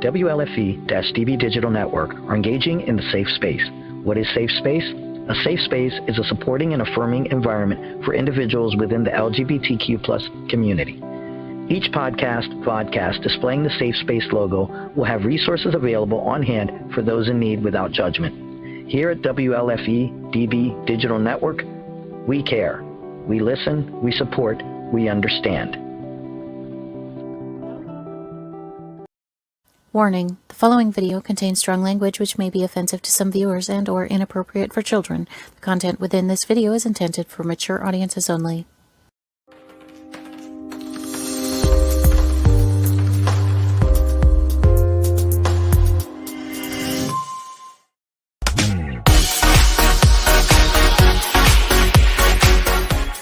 WLFE-DB Digital Network are engaging in the safe space. What is safe space? A safe space is a supporting and affirming environment for individuals within the LGBTQ+ community. Each podcast displaying the Safe Space logo will have resources available on hand for those in need without judgment. Here at WLFE-DB Digital Network, we care. We listen, we support, we understand. Warning, the following video contains strong language which may be offensive to some viewers and/or inappropriate for children. The content within this video is intended for mature audiences only.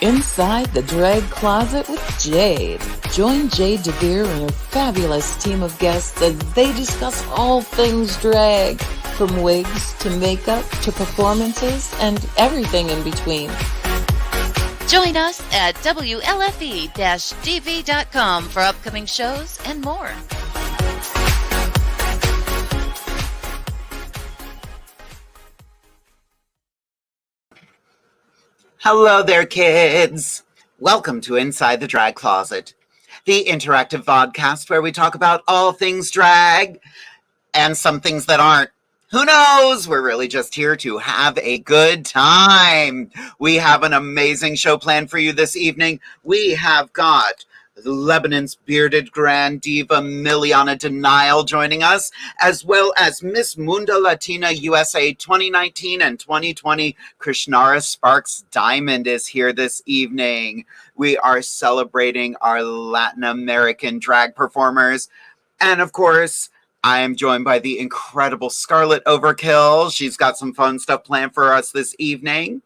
Inside the Drag Closet with Jade. Join Jade DeVere and her fabulous team of guests as they discuss all things drag, from wigs to makeup to performances and everything in between. Join us at WLFE-DV.com for upcoming shows and more. Hello there, kids. Welcome to Inside the Drag Closet, the interactive vodcast where we talk about all things drag and some things that aren't. Who knows? We're really just here to have a good time. We have an amazing show planned for you this evening. We have got Lebanon's bearded grand diva MILIANA Denial joining us, as well as Miss Mundo Latina USA 2019 and 2020 KRISHNARA Sparks Diamond is here this evening. We are celebrating our Latin American drag performers. And of course, I am joined by the incredible SKARLET Overkill. She's got some fun stuff planned for us this evening.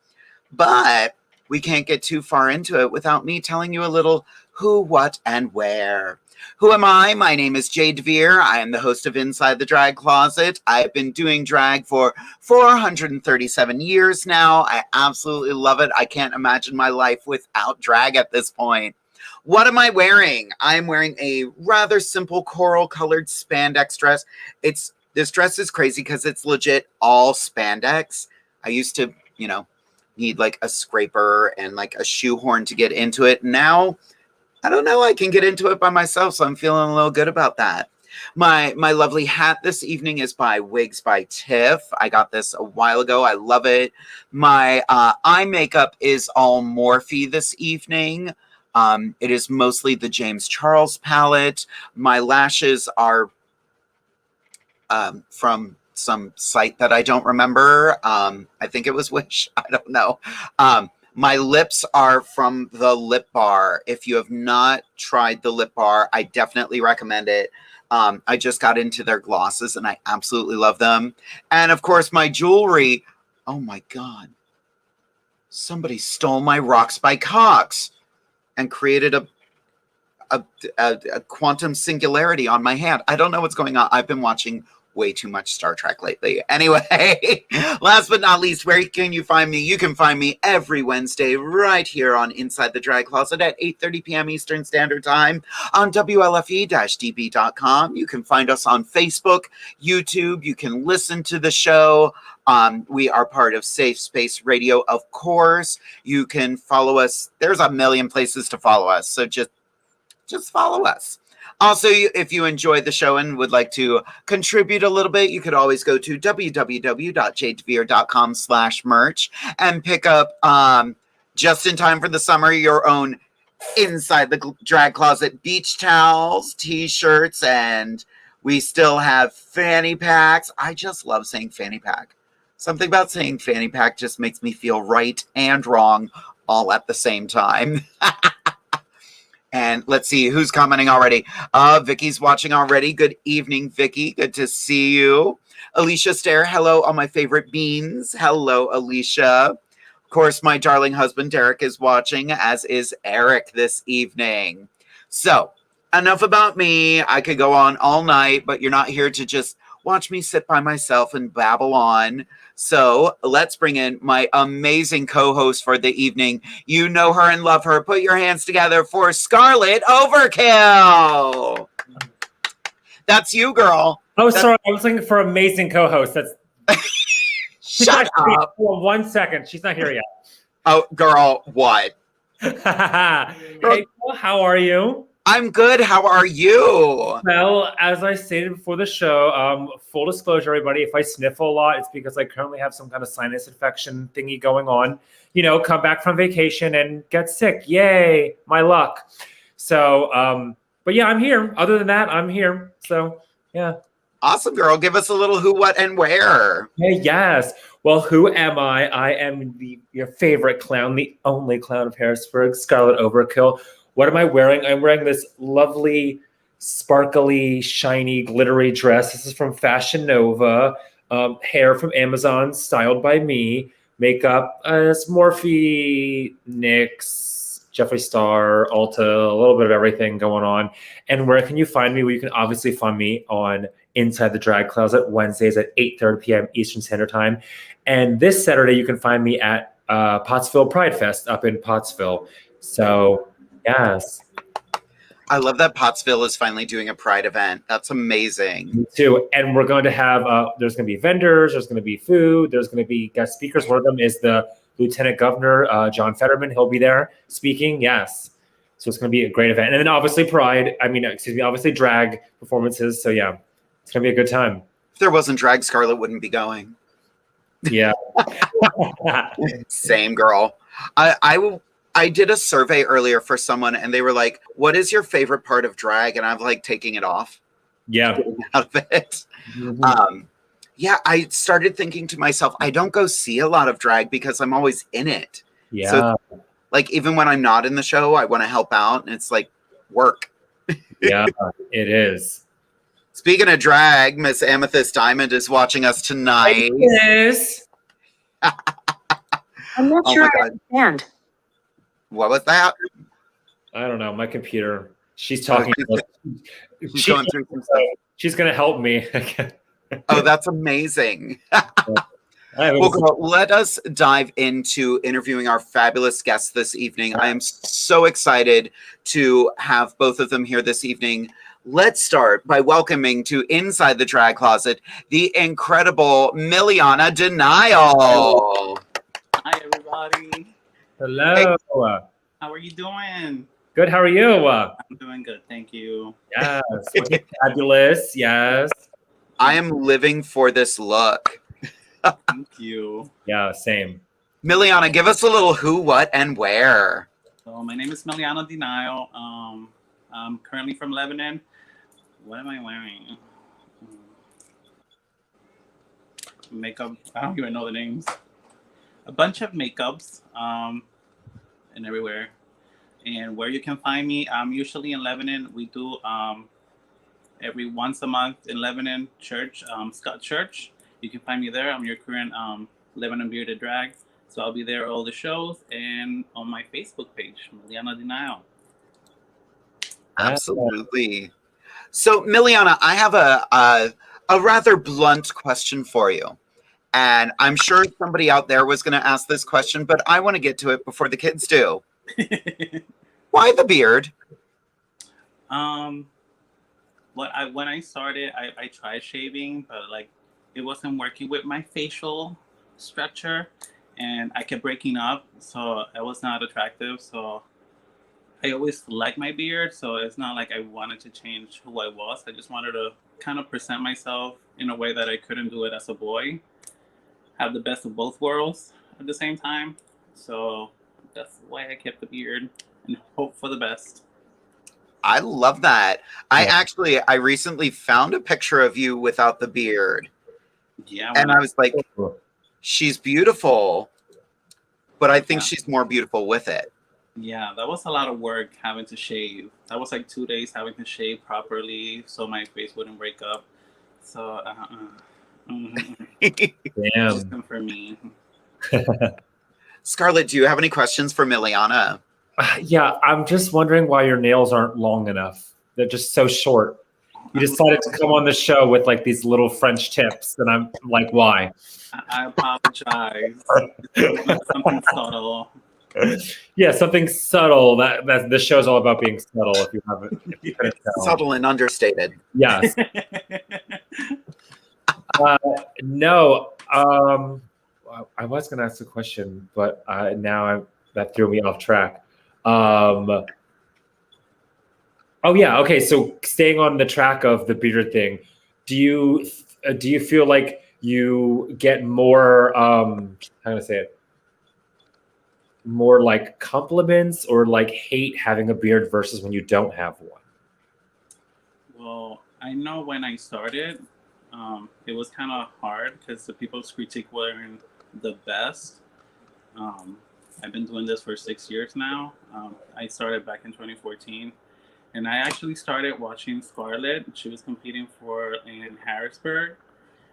But we can't get too far into it without me telling you a little who, what, and where. Who am I? My name is Jade DeVere. I am the host of Inside the Drag Closet. I've been doing drag for 437 years now. I absolutely love it. I can't imagine my life without drag at this point. What am I wearing? I'm wearing a rather simple coral-colored spandex dress. This dress is crazy because it's legit all spandex. I used to, need like a scraper and like a shoehorn to get into it. Now, I don't know, I can get into it by myself, so I'm feeling a little good about that. My lovely hat this evening is by Wigs by Tiff. I got this a while ago. I love it. My eye makeup is all Morphe this evening. It is mostly the James Charles palette. My lashes are from some site that I don't remember. I think it was Wish. I don't know. My lips are from the Lip Bar. If you have not tried the Lip Bar, I definitely recommend it. I just got into their glosses and I absolutely love them. And of course, my jewelry. Oh my God. Somebody stole my Rocks by Cox and created a quantum singularity on my hand. I don't know what's going on. I've been watching way too much Star Trek lately. Anyway, last but not least, where can you find me? You can find me every Wednesday right here on Inside the Drag Closet at 8:30 p.m. Eastern Standard Time on WLFE-DB.com. You can find us on Facebook, YouTube. You can listen to the show. We are part of Safe Space Radio, of course. You can follow us. There's a million places to follow us, so just follow us. Also, if you enjoyed the show and would like to contribute a little bit, you could always go to www.jadedevere.com/merch and pick up, just in time for the summer, your own Inside the Drag Closet beach towels, t-shirts, and we still have fanny packs. I just love saying fanny pack. Something about saying fanny pack just makes me feel right and wrong all at the same time. And let's see who's commenting already. Vicky's watching already. Good evening, Vicky. Good to see you. Alicia Stair, hello, all my favorite beans. Hello, Alicia. Of course, my darling husband, Derek, is watching, as is Eric this evening. So, enough about me. I could go on all night, but you're not here to just watch me sit by myself and babble on. So let's bring in my amazing co-host for the evening. You know her and love her. Put your hands together for SKARLET Overkill. That's you, girl. Oh, sorry. I was looking for amazing co-host. That's Shut up. For 1 second. She's not here yet. Oh, girl, what? Hey, Paul, how are you? I'm good. How are you? Well, as I stated before the show, full disclosure, everybody, if I sniffle a lot, it's because I currently have some kind of sinus infection thingy going on. You know, come back from vacation and get sick. Yay, my luck. So, but yeah, I'm here. Other than that, I'm here. So, yeah. Awesome, girl. Give us a little who, what, and where. Hey, yes. Well, who am I? I am your favorite clown, the only clown of Harrisburg, Scarlet Overkill. What am I wearing? I'm wearing this lovely, sparkly, shiny, glittery dress. This is from Fashion Nova. Hair from Amazon, styled by me. Makeup, Morphe, NYX, Jeffree Star, Ulta, a little bit of everything going on. And where can you find me? Well, you can obviously find me on Inside the Drag Closet, Wednesdays at 8:30 p.m. Eastern Standard Time. And this Saturday, you can find me at Pottsville Pride Fest up in Pottsville. So, yes. I love that Pottsville is finally doing a Pride event. That's amazing. Me too. And we're going to have, there's going to be vendors, there's going to be food, there's going to be guest speakers. One of them is the Lieutenant Governor, John Fetterman. He'll be there speaking. Yes. So it's going to be a great event. And then obviously obviously drag performances. So yeah, it's going to be a good time. If there wasn't drag, Scarlet wouldn't be going. Yeah. Same, girl. I did a survey earlier for someone and they were like, what is your favorite part of drag? And I'm like, taking it off. Yeah. Out of it. Mm-hmm. Yeah, I started thinking to myself, I don't go see a lot of drag because I'm always in it. Yeah. So, like, even when I'm not in the show, I want to help out. And it's like work. Yeah, it is. Speaking of drag, Miss Amethyst Diamond is watching us tonight. Yes. I'm not sure I understand. What was that? I don't know. My computer. She's talking. She's going through some stuff. She's going to help me. Oh, that's amazing. Well, girl, let us dive into interviewing our fabulous guests this evening. I am so excited to have both of them here this evening. Let's start by welcoming to Inside the Drag Closet the incredible MILIANA Denial. Hi, everybody. Hello. Hey. How are you doing? Good. How are you? I'm doing good. Thank you. Yes. Fabulous. Yes. I am living for this look. Thank you. Yeah, same. MILIANA, give us a little who, what, and where. So my name is MILIANA Denial. I'm currently from Lebanon. What am I wearing? Makeup. I don't even know the names. A bunch of makeups and everywhere. And where you can find me, I'm usually in Lebanon. We do every once a month in Lebanon church, Scott Church. You can find me there. I'm your current Lebanon Bearded Drag. So I'll be there all the shows and on my Facebook page, MILIANA Denial. Absolutely. So, MILIANA, I have a rather blunt question for you. And I'm sure somebody out there was going to ask this question, but I want to get to it before the kids do. Why the beard? When I started, I tried shaving, but like it wasn't working with my facial structure, and I kept breaking up, so it was not attractive. So I always liked my beard, so it's not like I wanted to change who I was. I just wanted to kind of present myself in a way that I couldn't do it as a boy. Have the best of both worlds at the same time. So that's why I kept the beard and hope for the best. I love that. I recently found a picture of you without the beard. Yeah. And I was like, she's beautiful, but I think she's more beautiful with it. Yeah, that was a lot of work having to shave. That was like 2 days having to shave properly so my face wouldn't break up. So, Damn. for me. Scarlet, do you have any questions for MILIANA? Yeah, I'm just wondering why your nails aren't long enough. They're just so short. You decided to come on the show with like these little French tips, and I'm like, why? I apologize. It's something subtle. Yeah, something subtle. That this show is all about being subtle. If you haven't, if you couldn't tell. Subtle and understated. Yes. No. I was going to ask a question, but now that threw me off track. Oh yeah. Okay. So staying on the track of the bearded thing, do you feel like you get more? How do I say it? More like compliments or like hate having a beard versus when you don't have one? Well, I know when I started, it was kind of hard because the people's critique weren't the best. I've been doing this for 6 years now. I started back in 2014, and I actually started watching Scarlett. She was competing in Harrisburg,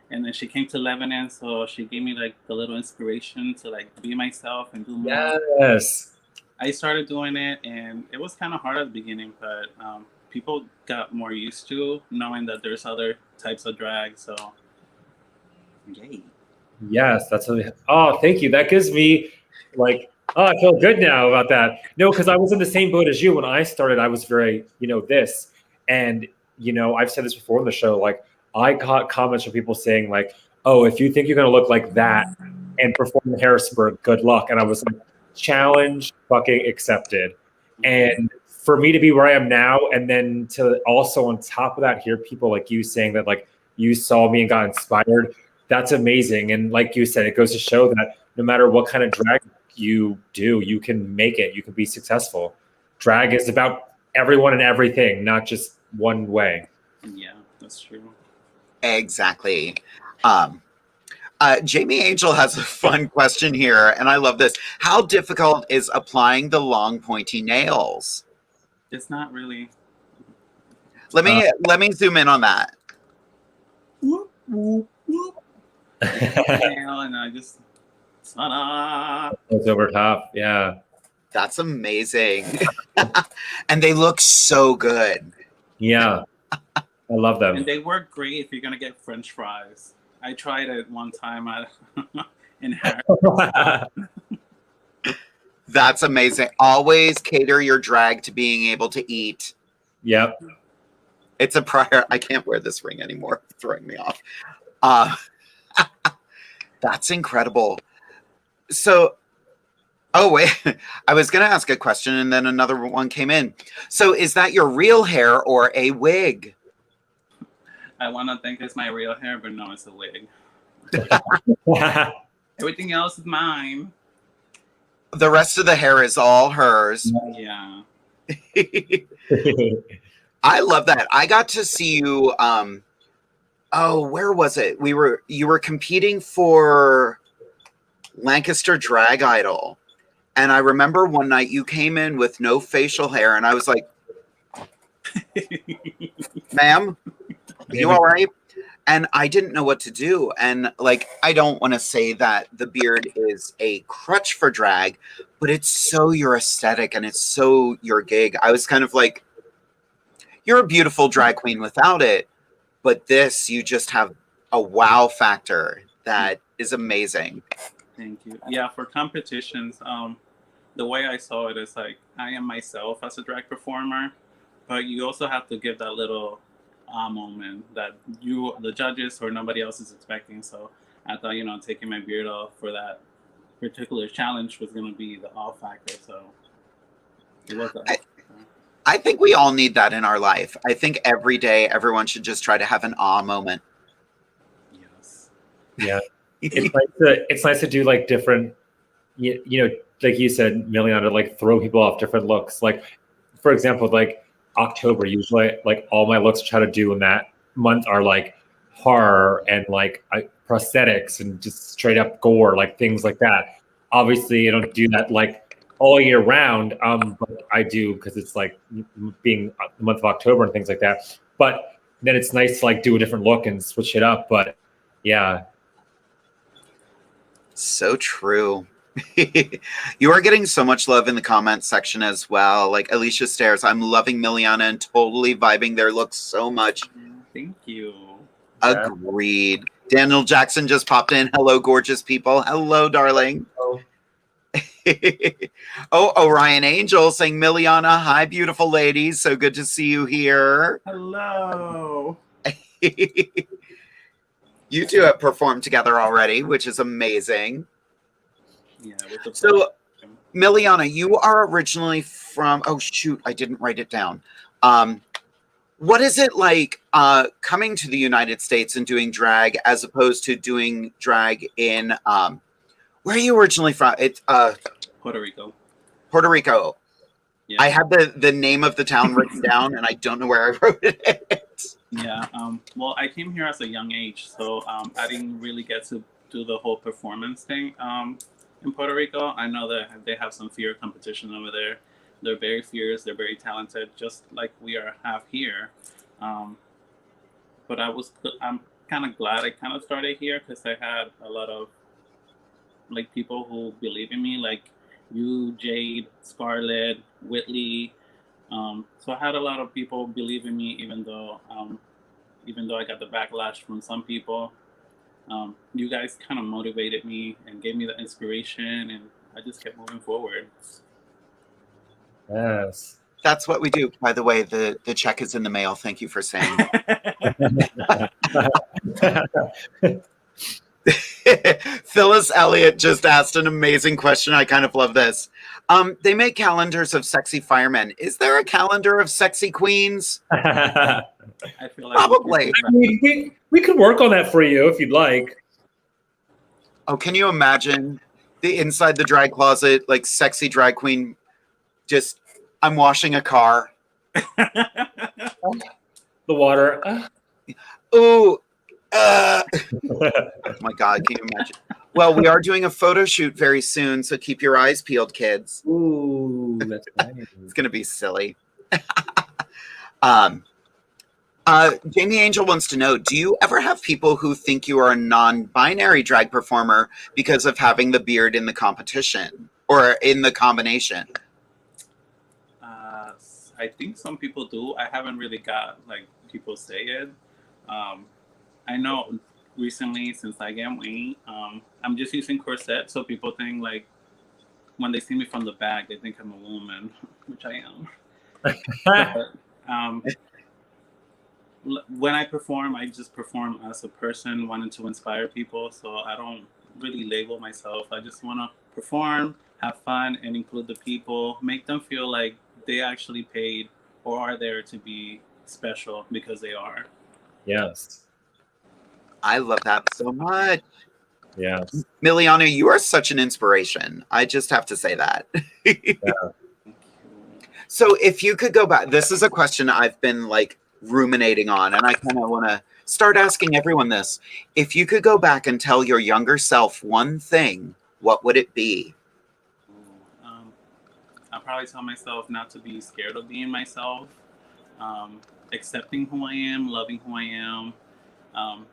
and then she came to Lebanon, so she gave me like a little inspiration to like be myself and do more. Yes. I started doing it, and it was kind of hard at the beginning, but people got more used to knowing that there's other types of drag. So, yay! Yes, oh, thank you. That gives me like, oh, I feel good now about that. No, because I was in the same boat as you when I started. I was very, this, and I've said this before on the show. Like, I got comments from people saying like, "Oh, if you think you're gonna look like that and perform in Harrisburg, good luck." And I was like, challenge fucking accepted. And for me to be where I am now, and then to also on top of that hear people like you saying that like you saw me and got inspired, that's amazing. And like you said, it goes to show that no matter what kind of drag you do, you can make it, you can be successful. Drag is about everyone and everything, not just one way. Yeah, that's true. Exactly. Jamie Angel has a fun question here, and I love this. How difficult is applying the long pointy nails? It's not really. Let me zoom in on that. Whoop, whoop, whoop. Nail, and I just ta-da. It's over top. Yeah. That's amazing. And they look so good. Yeah. I love them. And they work great if you're gonna get French fries. I tried it one time in Harrisburg. That's amazing. Always cater your drag to being able to eat. Yep. It's a prior. I can't wear this ring anymore. It's throwing me off. That's incredible. So, oh wait, I was going to ask a question and then another one came in. So is that your real hair or a wig? I want to think it's my real hair, but no, it's a wig. Everything else is mine. The rest of the hair is all hers. Yeah. I love that. I got to see you. Where was it? You were competing for Lancaster Drag Idol, and I remember one night you came in with no facial hair, and I was like, "Ma'am, are you all right?" And I didn't know what to do. And like, I don't want to say that the beard is a crutch for drag, but it's so your aesthetic and it's so your gig. I was kind of like, you're a beautiful drag queen without it, but this, you just have a wow factor that is amazing. Thank you. Yeah, for competitions, the way I saw it is like, I am myself as a drag performer, but you also have to give that little moment that the judges or nobody else is expecting. So I thought, taking my beard off for that particular challenge was going to be the awe factor. So it was I think we all need that in our life. I think every day everyone should just try to have an awe moment. Yes. Yeah. It's nice to do like different, like you said, MILIANA, like throw people off different looks. Like, for example, like October, usually like all my looks I try to do in that month are like horror and like prosthetics and just straight up gore, like things like that. Obviously, I don't do that like all year round, but I do because it's like being the month of October and things like that. But then it's nice to like do a different look and switch it up. But yeah. So true. You are getting so much love in the comments section as well. Like Alicia Stairs, I'm loving MILIANA and totally vibing their looks so much. Thank you. Agreed. Daniel Jackson just popped in. Hello, gorgeous people. Hello, darling. Oh, Orion Angel saying, Miliana, hi, beautiful ladies. So good to see you here. Hello. You two have performed together already, which is amazing. Yeah. With the So, Miliana, you are originally from, oh, shoot, I didn't write it down. What is it like coming to the United States and doing drag as opposed to doing drag in, where are you originally from? It's Puerto Rico. Puerto Rico. Yeah. I had the name of the town written down, and I don't know where I wrote it. Yeah. Well, I came here as a young age, so I didn't really get to do the whole performance thing in Puerto Rico. I know that they have some fierce competition over there. They're very fierce. They're very talented, just like we have here. But I'm kind of glad I kind of started here because I had a lot of like people who believe in me, like you, Jade, Scarlett, Whitley. So I had a lot of people believe in me, even though I got the backlash from some people. You guys kind of motivated me and gave me the inspiration, and I just kept moving forward. Yes. That's what we do. By the way, the check is in the mail. Thank you for saying that. Phyllis Elliott just asked an amazing question. I kind of love this. They make calendars of sexy firemen. Is there a calendar of sexy queens? I feel like Probably. I mean, we could work on that for you if you'd like. Oh, can you imagine the Inside the Drag Closet, like sexy drag queen? Just, I'm washing a car. The water. Ooh. Oh my God, can you imagine? Well, we are doing a photo shoot very soon, so keep your eyes peeled, kids. Ooh, that's nice. It's gonna be silly. Jamie Angel wants to know, do you ever have people who think you are a non-binary drag performer because of having the beard in the competition or in the combination? I think some people do. I haven't really got like people say it. I know recently since I gained weight, I'm just using corset, so people think like when they see me from the back, they think I'm a woman, which I am. But, when I perform, I just perform as a person wanting to inspire people, so I don't really label myself. I just want to perform, have fun, and include the people, make them feel like they actually paid or are there to be special because they are. Yes. I love that so much. Yes. Miliana, you are such an inspiration. I just have to say that. Yeah. So if you could go back, this is a question I've been like ruminating on, and I kind of want to start asking everyone this. If you could go back and tell your younger self one thing, what would it be? I'll probably tell myself not to be scared of being myself, accepting who I am, loving who I am,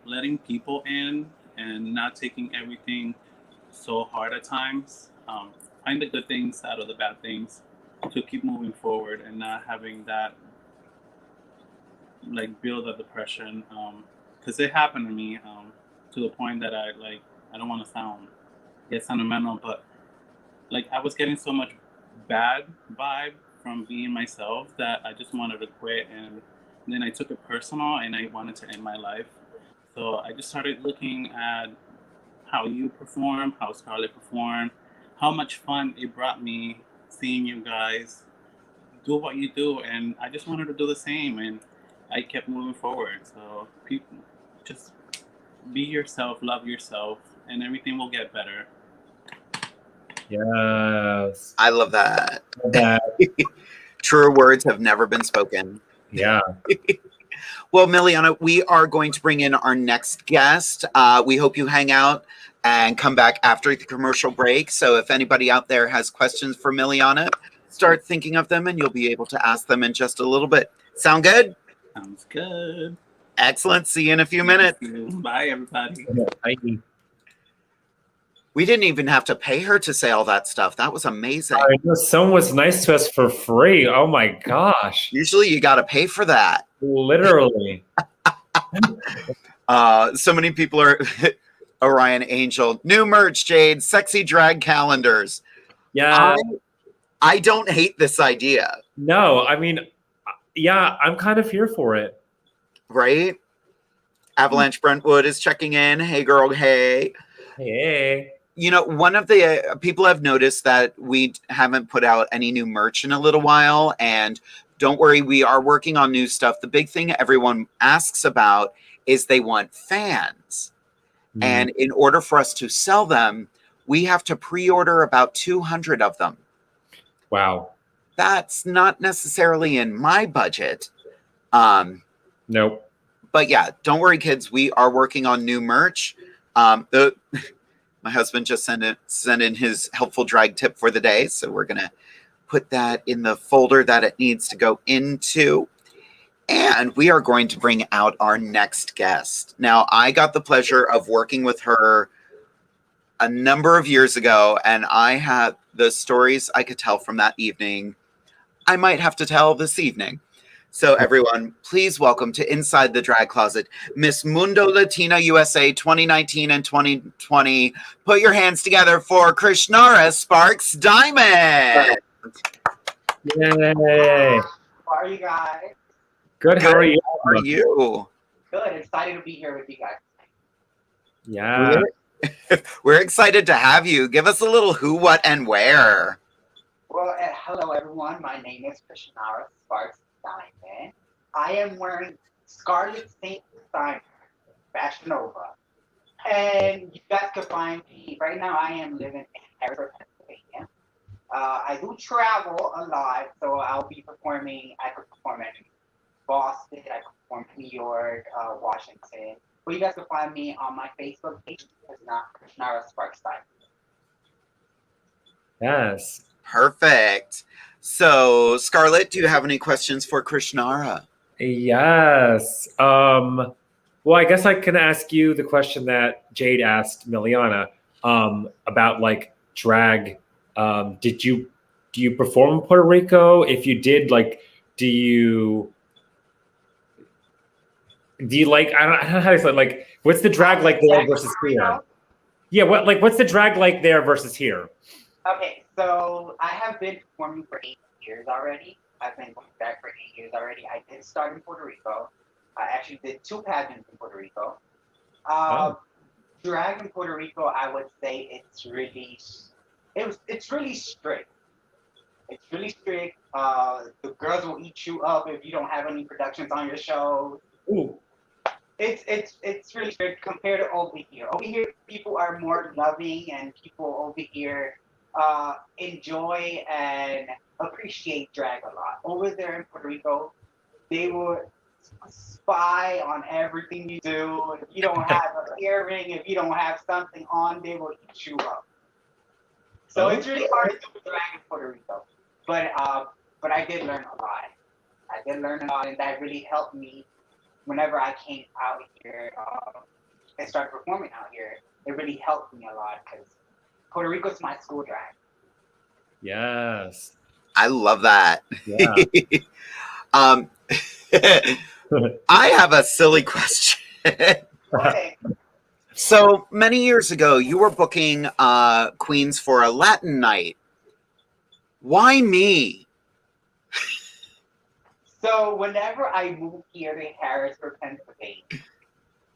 letting people in and not taking everything so hard at times. Find the good things out of the bad things to keep moving forward and not having that like build of depression. Because it happened to me to the point that I don't want to get sentimental, but like I was getting so much bad vibe from being myself that I just wanted to quit, and then I took it personal and I wanted to end my life. So I just started looking at how you perform, how Scarlett performed, how much fun it brought me seeing you guys do what you do, and I just wanted to do the same, and I kept moving forward. So people, just be yourself, love yourself, and everything will get better. Yes. I love that. Truer words have never been spoken. Yeah. Well, Miliana, we are going to bring in our next guest. We hope you hang out and come back after the commercial break. So if anybody out there has questions for Miliana, start thinking of them and you'll be able to ask them in just a little bit. Sound good? Sounds good. Excellent. See you in a few minutes. Bye, everybody. Bye. We didn't even have to pay her to say all that stuff. That was amazing. I know someone was nice to us for free. Oh my gosh. Usually you got to pay for that. Literally. So many people are Orion Angel. New merch, Jade. Sexy drag calendars. Yeah. I don't hate this idea. No, I mean, yeah, I'm kind of here for it. Right? Avalanche Brentwood is checking in. Hey, girl. Hey. Hey. You know, one of the people have noticed that we haven't put out any new merch in a little while. And don't worry, we are working on new stuff. The big thing everyone asks about is they want fans. And in order for us to sell them, we have to pre-order about 200 of them. Wow. That's not necessarily in my budget. Nope. But yeah, don't worry, kids. We are working on new merch. My husband just sent in his helpful drag tip for the day. So we're going to put that in the folder that it needs to go into. And we are going to bring out our next guest. Now, I got the pleasure of working with her a number of years ago, and I had the stories I could tell from that evening I might have to tell this evening. So everyone, please welcome to Inside the Drag Closet, Miss Mundo Latina USA 2019 and 2020. Put your hands together for KRISHNARA Sparks Diamond. Yay. How are you guys? Good. How are you? How are you? Good. Excited to be here with you guys. Yeah. We're excited to have you. Give us a little who, what, and where. Well, hello everyone. My name is KRISHNARA Sparks Diamond. I am wearing Scarlet Saint Designer Fashion Nova. And you guys can find me right now. I am living in Harrisburg, Pennsylvania. I do travel a lot, so I'll be performing. I could perform in Boston, I could perform in New York, Washington. But you guys can find me on my Facebook page. It's not KRISHNARA Sparks Diamond. Yes. Perfect. So, Scarlett, do you have any questions for KRISHNARA? Yes. Well, I guess I can ask you the question that Jade asked MILIANA about like drag. Do you perform in Puerto Rico? If you did, like, do you like? I don't know how to say it. Like, what's the drag like there versus here? Yeah. What's the drag like there versus here? Okay, so I have been performing for 8 years already. I've been going back for 8 years already. I did start in Puerto Rico. I actually did 2 pageants in Puerto Rico. Drag in Puerto Rico, I would say it's really strict. It's really strict. The girls will eat you up if you don't have any productions on your show. Ooh. It's really strict compared to over here. Over here, people are more loving, and people over here enjoy and appreciate drag a lot. Over there in Puerto Rico, they will spy on everything you do. If you don't have an earring, if you don't have something on, they will eat you up. So it's really hard to do drag in Puerto Rico. But I did learn a lot. And that really helped me whenever I came out here and started performing out here. It really helped me a lot because Puerto Rico's my school drag. Yes. I love that. Yeah. I have a silly question. Okay. So many years ago, you were booking queens for a Latin night. Why me? So whenever I moved here to Harrisburg, Pennsylvania,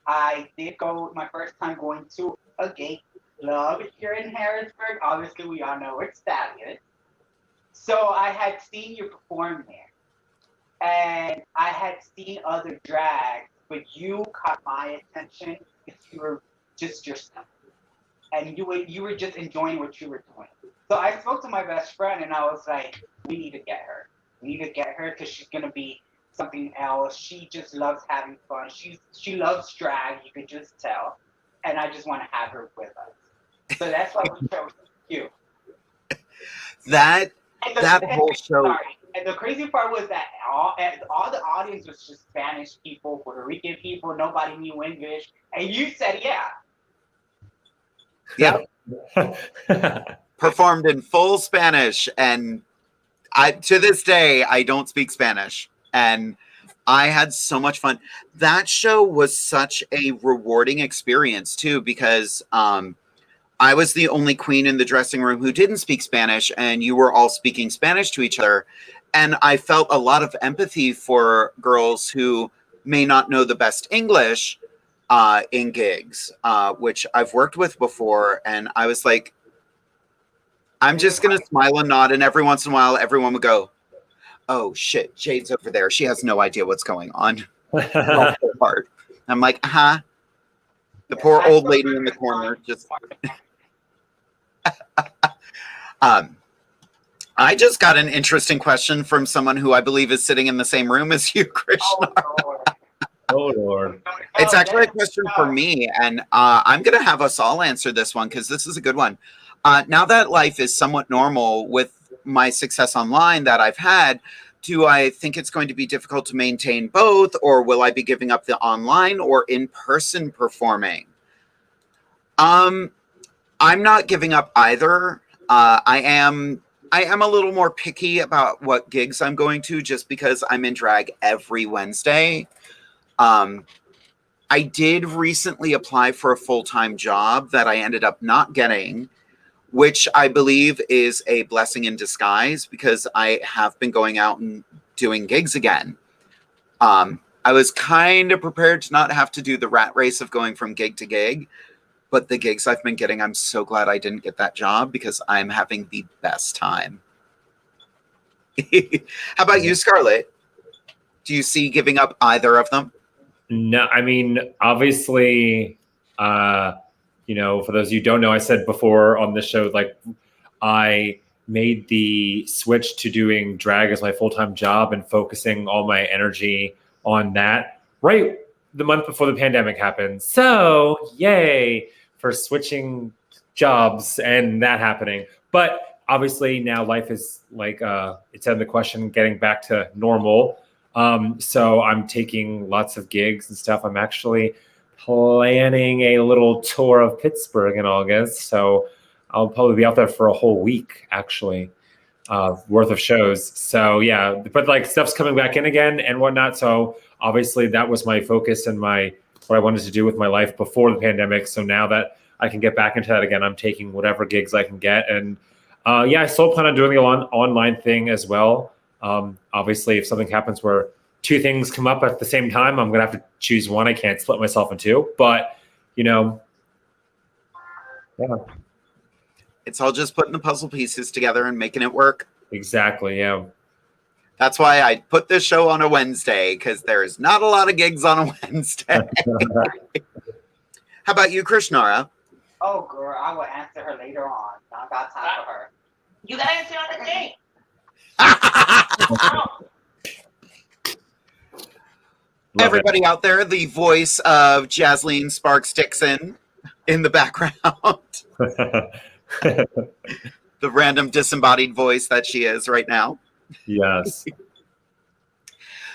I did go my first time going to a gay club here in Harrisburg. Obviously, we all know where that is. So I had seen you perform there, and I had seen other drags, but you caught my attention because you were just yourself, and you were just enjoying what you were doing. So I spoke to my best friend, and I was like, "We need to get her. We need to get her because she's gonna be something else. She just loves having fun. She loves drag. You could just tell, and I just want to have her with us. So that's why we chose you." That whole show. Sorry. And the crazy part was that all the audience was just Spanish people, Puerto Rican people. Nobody knew English, and you said yeah. Yeah. Performed in full Spanish, and to this day I don't speak Spanish, and I had so much fun. That show was such a rewarding experience too, because I was the only queen in the dressing room who didn't speak Spanish, and you were all speaking Spanish to each other. And I felt a lot of empathy for girls who may not know the best English in gigs, which I've worked with before. And I was like, I'm just going to smile and nod. And every once in a while, everyone would go, oh, shit, Jade's over there. She has no idea what's going on. Hard. I'm like, the poor old lady in the corner just... I just got an interesting question from someone who I believe is sitting in the same room as you, Krishnara. Oh, Lord. It's actually a question for me, and I'm going to have us all answer this one because this is a good one. Now that life is somewhat normal with my success online that I've had, do I think it's going to be difficult to maintain both, or will I be giving up the online or in-person performing? I'm not giving up either. I am a little more picky about what gigs I'm going to just because I'm in drag every Wednesday. I did recently apply for a full-time job that I ended up not getting, which I believe is a blessing in disguise because I have been going out and doing gigs again. I was kind of prepared to not have to do the rat race of going from gig to gig, but the gigs I've been getting, I'm so glad I didn't get that job because I'm having the best time. How about you, Scarlett? Do you see giving up either of them? No, I mean, obviously, you know, for those of you who don't know, I said before on this show, like, I made the switch to doing drag as my full-time job and focusing all my energy on that right the month before the pandemic happened. So, yay for switching jobs and that happening. But obviously now life is like, it's out of the question getting back to normal. So I'm taking lots of gigs and stuff. I'm actually planning a little tour of Pittsburgh in August. So I'll probably be out there for a whole week, actually, worth of shows. So yeah, but like stuff's coming back in again and whatnot. So obviously that was my focus and what I wanted to do with my life before the pandemic. So now that I can get back into that again, I'm taking whatever gigs I can get. And yeah, I still plan on doing the online thing as well. Obviously, if something happens where two things come up at the same time, I'm going to have to choose one. I can't split myself in two, but you know, yeah. It's all just putting the puzzle pieces together and making it work. Exactly. Yeah. That's why I put this show on a Wednesday, because there's not a lot of gigs on a Wednesday. How about you, Krishnara? Oh, girl, I will answer her later on. I got time for her. You got to answer on the thing. Everybody out there, the voice of Jasleen Sparks Dixon in the background. The random disembodied voice that she is right now. Yes.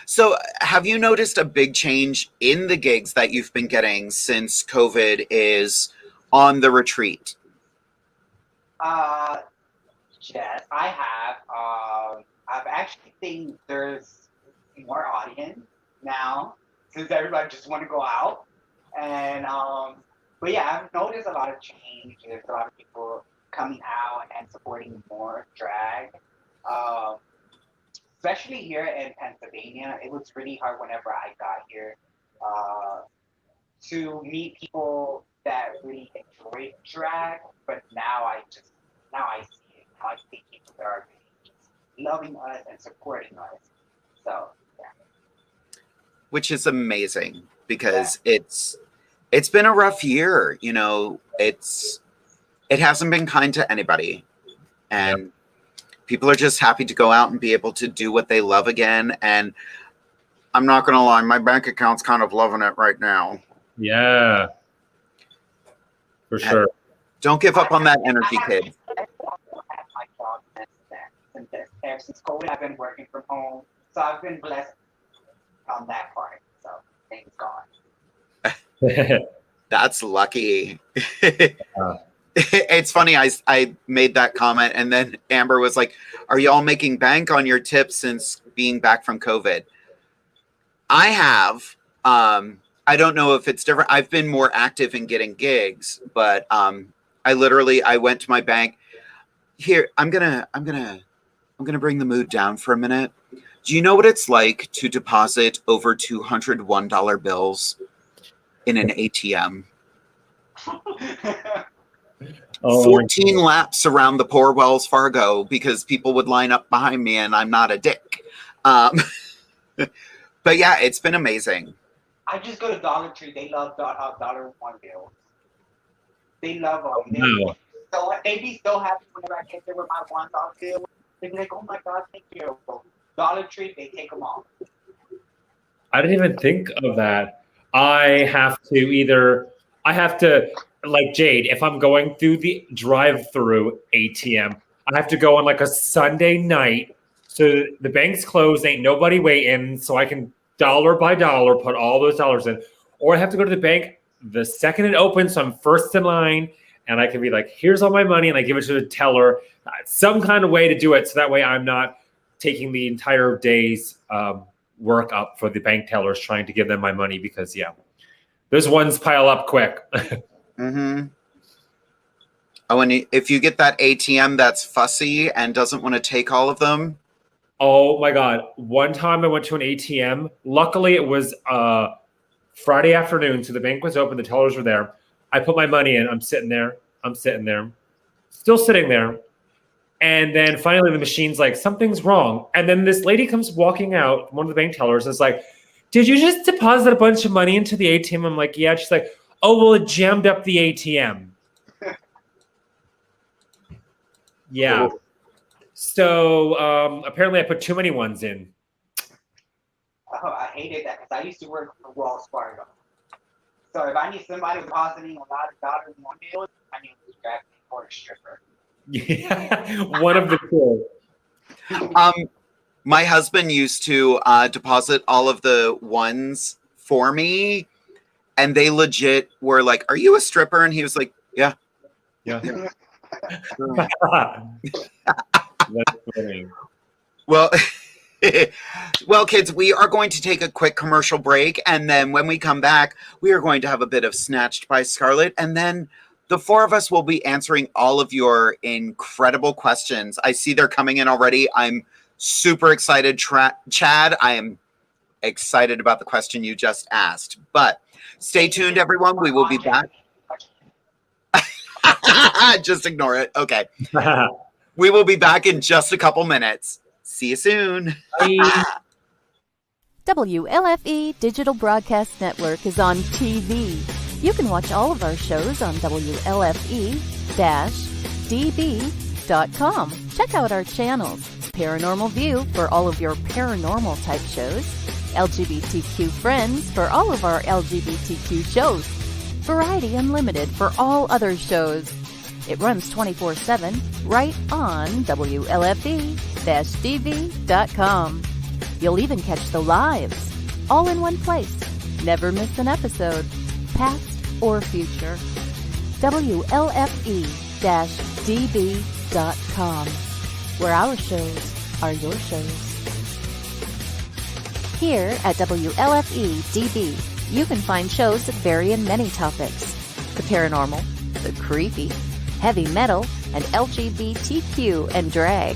So have you noticed a big change in the gigs that you've been getting since COVID is on the retreat? Yes, I have. I've actually think there's more audience now since everybody just want to go out. And but yeah, I've noticed a lot of change. There's a lot of people coming out and supporting more drag. Especially here in Pennsylvania, it was really hard whenever I got here to meet people that really enjoy drag. But now I see it. Now I see people that are really just loving us and supporting us. So yeah. Which is amazing because it's been a rough year. You know, it hasn't been kind to anybody, and people are just happy to go out and be able to do what they love again. And I'm not going to lie, my bank account's kind of loving it right now. Yeah, for sure. Don't give up on that energy, kid. Since COVID, I've been working from home, so I've been blessed on that part. So thanks God. That's lucky. It's funny, I made that comment, and then Amber was like, are y'all making bank on your tips since being back from COVID? I have. I don't know if it's different. I've been more active in getting gigs, but I went to my bank. Here, I'm gonna bring the mood down for a minute. Do you know what it's like to deposit over $201 bills in an ATM? 14 laps around the poor Wells Fargo because people would line up behind me, and I'm not a dick. But yeah, it's been amazing. I just go to Dollar Tree. They love $1 bills. They love them. They be so happy whenever I get there with my $1 bill. They be like, "Oh my God, thank you." Dollar Tree, they take them off. I didn't even think of that. I have to, like Jade, if I'm going through the drive-through ATM, I have to go on like a Sunday night. So the bank's closed, ain't nobody waiting, so I can dollar by dollar put all those dollars in. Or I have to go to the bank the second it opens, so I'm first in line, and I can be like, here's all my money, and I give it to the teller. Some kind of way to do it, so that way I'm not taking the entire day's work up for the bank tellers trying to give them my money, because, yeah, those ones pile up quick. Mm-hmm. Oh, and if you get that ATM that's fussy and doesn't want to take all of them. Oh my God. One time I went to an ATM. Luckily it was Friday afternoon, so the bank was open, the tellers were there. I put my money in, I'm sitting there, still sitting there. And then finally the machine's like, something's wrong. And then this lady comes walking out, one of the bank tellers, and is like, did you just deposit a bunch of money into the ATM? I'm like, yeah. She's like, oh, well, it jammed up the ATM. Yeah. Cool. So apparently I put too many ones in. Oh, I hated that because I used to work for Wells Fargo. So if I need somebody depositing a lot of dollars in one bill, I need to grab me for a stripper. Yeah, one of the two. My husband used to deposit all of the ones for me, and they legit were like, "Are you a stripper?" And he was like, "Yeah, yeah." That's funny. Well, well, kids, we are going to take a quick commercial break, and then when we come back, we are going to have a bit of Snatched by Scarlett, and then the four of us will be answering all of your incredible questions. I see they're coming in already. I'm super excited. Chad, I am excited about the question you just asked. But stay tuned, everyone. We will be back. Just ignore it. Okay. We will be back in just a couple minutes. See you soon. Bye. WLFE Digital Broadcast Network is on TV. You can watch all of our shows on WLFE-DB.com. Check out our channels. Paranormal View for all of your paranormal type shows. LGBTQ Friends for all of our LGBTQ shows. Variety Unlimited for all other shows. It runs 24/7 right on WLFE-DB.com. You'll even catch the lives, all in one place. Never miss an episode, past or future. WLFE-DB.com, where our shows are your shows. Here at WLFE-DB, you can find shows that vary in many topics. The paranormal, the creepy, heavy metal, and LGBTQ and drag.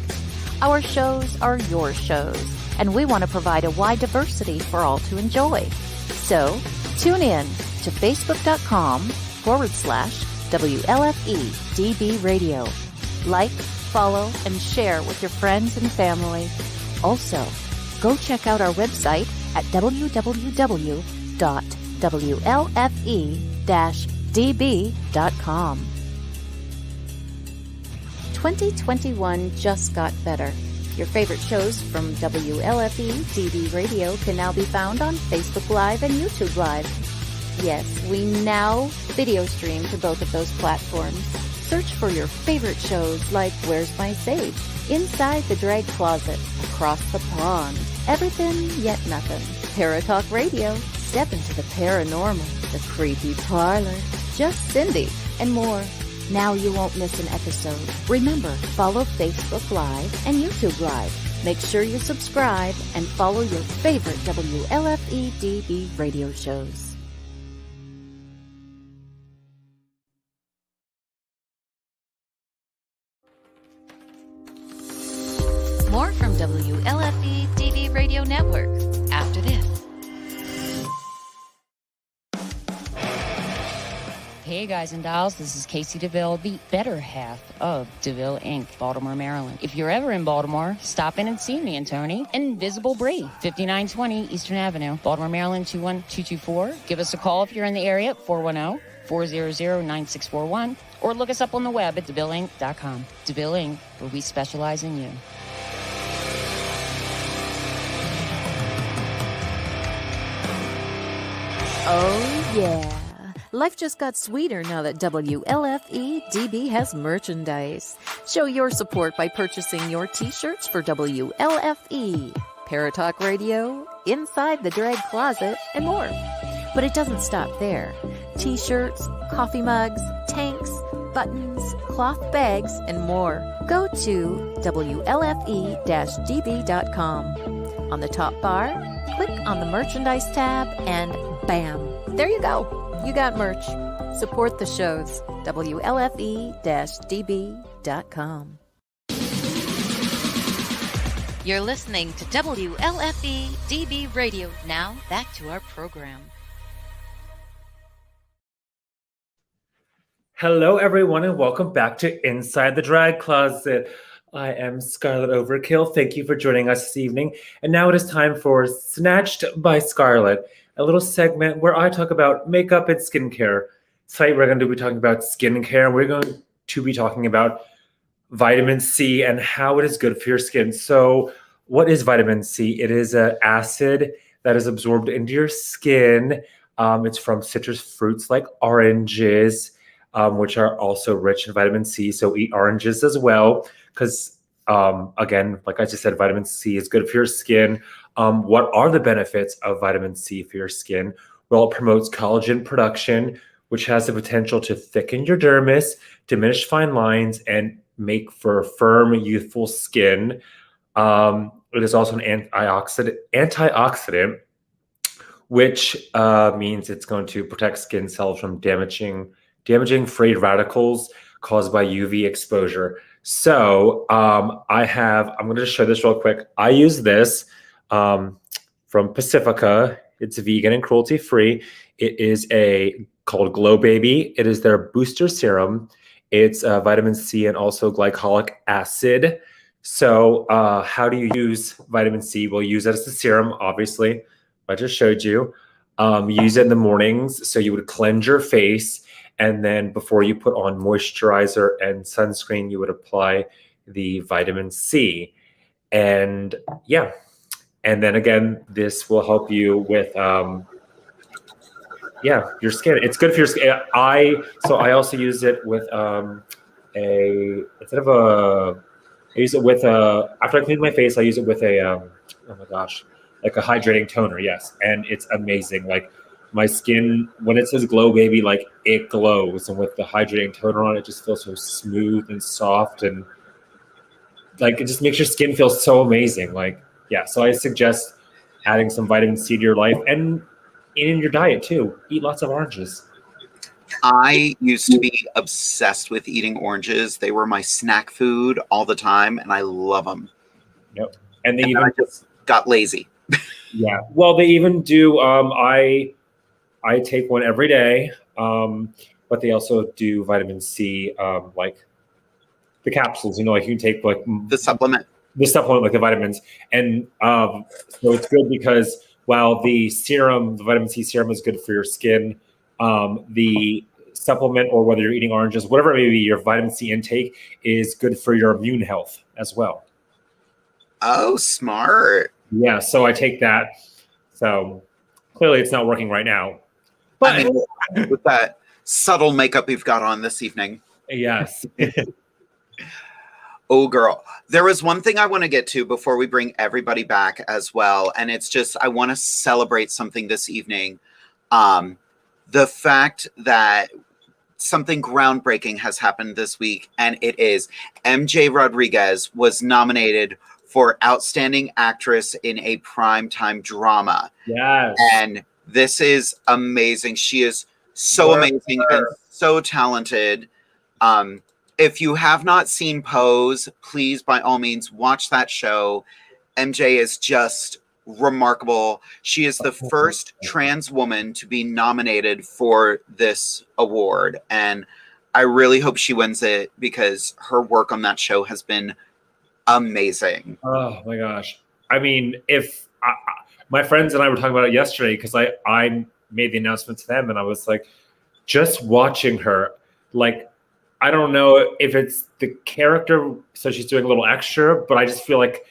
Our shows are your shows, and we want to provide a wide diversity for all to enjoy. So, tune in to Facebook.com/WLFE-DB Radio. Like, follow, and share with your friends and family. Also, go check out our website at www.WLFE-DB.com. 2021 just got better. Your favorite shows from WLFE-DB Radio can now be found on Facebook Live and YouTube Live. Yes, we now video stream to both of those platforms. Search for your favorite shows like Where's My Sage, Inside the Drag Closet, Across the Pond, Everything Yet Nothing, Paratalk Radio, Step into the Paranormal, The Creepy Parlor, Just Cindy, and more. Now you won't miss an episode. Remember, follow Facebook Live and YouTube Live. Make sure you subscribe and follow your favorite WLFE-DB radio shows. WLFE TV Radio Network after this. Hey guys and dolls, this is Casey DeVille, the better half of DeVille Inc., Baltimore, Maryland. If you're ever in Baltimore, stop in and see me and Tony. Invisible Brie, 5920 Eastern Avenue, Baltimore, Maryland, 21224. Give us a call if you're in the area at 410-400-9641, or look us up on the web at DeVilleInc.com. DeVille Inc., where we specialize in you. Oh, yeah. Life just got sweeter now that WLFE DB has merchandise. Show your support by purchasing your t-shirts for WLFE, Paratalk Radio, Inside the Drag Closet, and more. But it doesn't stop there. T-shirts, coffee mugs, tanks, buttons, cloth bags, and more. Go to WLFE-DB.com. On the top bar, click on the merchandise tab, and bam, there you go. You got merch. Support the shows. WLFE-DB.com. You're listening to WLFE DB Radio. Now, back to our program. Hello, everyone, and welcome back to Inside the Drag Closet. I am Scarlet Overkill. Thank you for joining us this evening. And now it is time for Snatched by Scarlet, a little segment where I talk about makeup and skincare. Tonight we're going to be talking about skincare, and we're going to be talking about vitamin C and how it is good for your skin. So what is vitamin C? It is an acid that is absorbed into your skin. It's from citrus fruits like oranges, which are also rich in vitamin C. So eat oranges as well, because again, like I just said, vitamin C is good for your skin. What are the benefits of vitamin C for your skin? Well, it promotes collagen production, which has the potential to thicken your dermis, diminish fine lines, and make for firm, youthful skin. It is also an antioxidant, which means it's going to protect skin cells from damaging free radicals caused by UV exposure. So I'm going to just show this real quick. I use this from Pacifica. It's vegan and cruelty free. It is called Glow Baby. It is their booster serum. It's vitamin C and also glycolic acid. So how do you use vitamin C? We'll use it as a serum, obviously. I just showed you. Use it in the mornings. So you would cleanse your face. And then before you put on moisturizer and sunscreen, you would apply the vitamin C. And yeah. And then again, this will help you with, your skin. It's good for your skin. I also use it with after I clean my face, I use it with like a hydrating toner. Yes. And it's amazing. Like my skin, when it says Glow Baby, like it glows. And with the hydrating toner on it, just feels so smooth and soft. And like, it just makes your skin feel so amazing. Like, yeah, so I suggest adding some vitamin C to your life and in your diet too. Eat lots of oranges. I used to be obsessed with eating oranges. They were my snack food all the time, and I love them. Yep. And I just got lazy. Yeah. Well, they even do. I take one every day, but they also do vitamin C, like the capsules. Like you can take like the supplement, like the vitamins, and so it's good because while the vitamin C serum is good for your skin, the supplement, or whether you're eating oranges, whatever it may be, your vitamin C intake is good for your immune health as well. Oh, smart. Yeah, so I take that. So clearly it's not working right now. But with that subtle makeup you've got on this evening. Yes. Oh, girl. There was one thing I want to get to before we bring everybody back as well. And it's just, I want to celebrate something this evening. The fact that something groundbreaking has happened this week, and it is MJ Rodriguez was nominated for Outstanding Actress in a Primetime Drama. Yes. And this is amazing. She is so amazing and so talented. If you have not seen Pose, please, by all means, watch that show. MJ is just remarkable. She is the first trans woman to be nominated for this award, and I really hope she wins it because her work on that show has been amazing. Oh my gosh. I mean, if my friends and I were talking about it yesterday because I made the announcement to them and I was like, just watching her, like, I don't know if it's the character, so she's doing a little extra, but I just feel like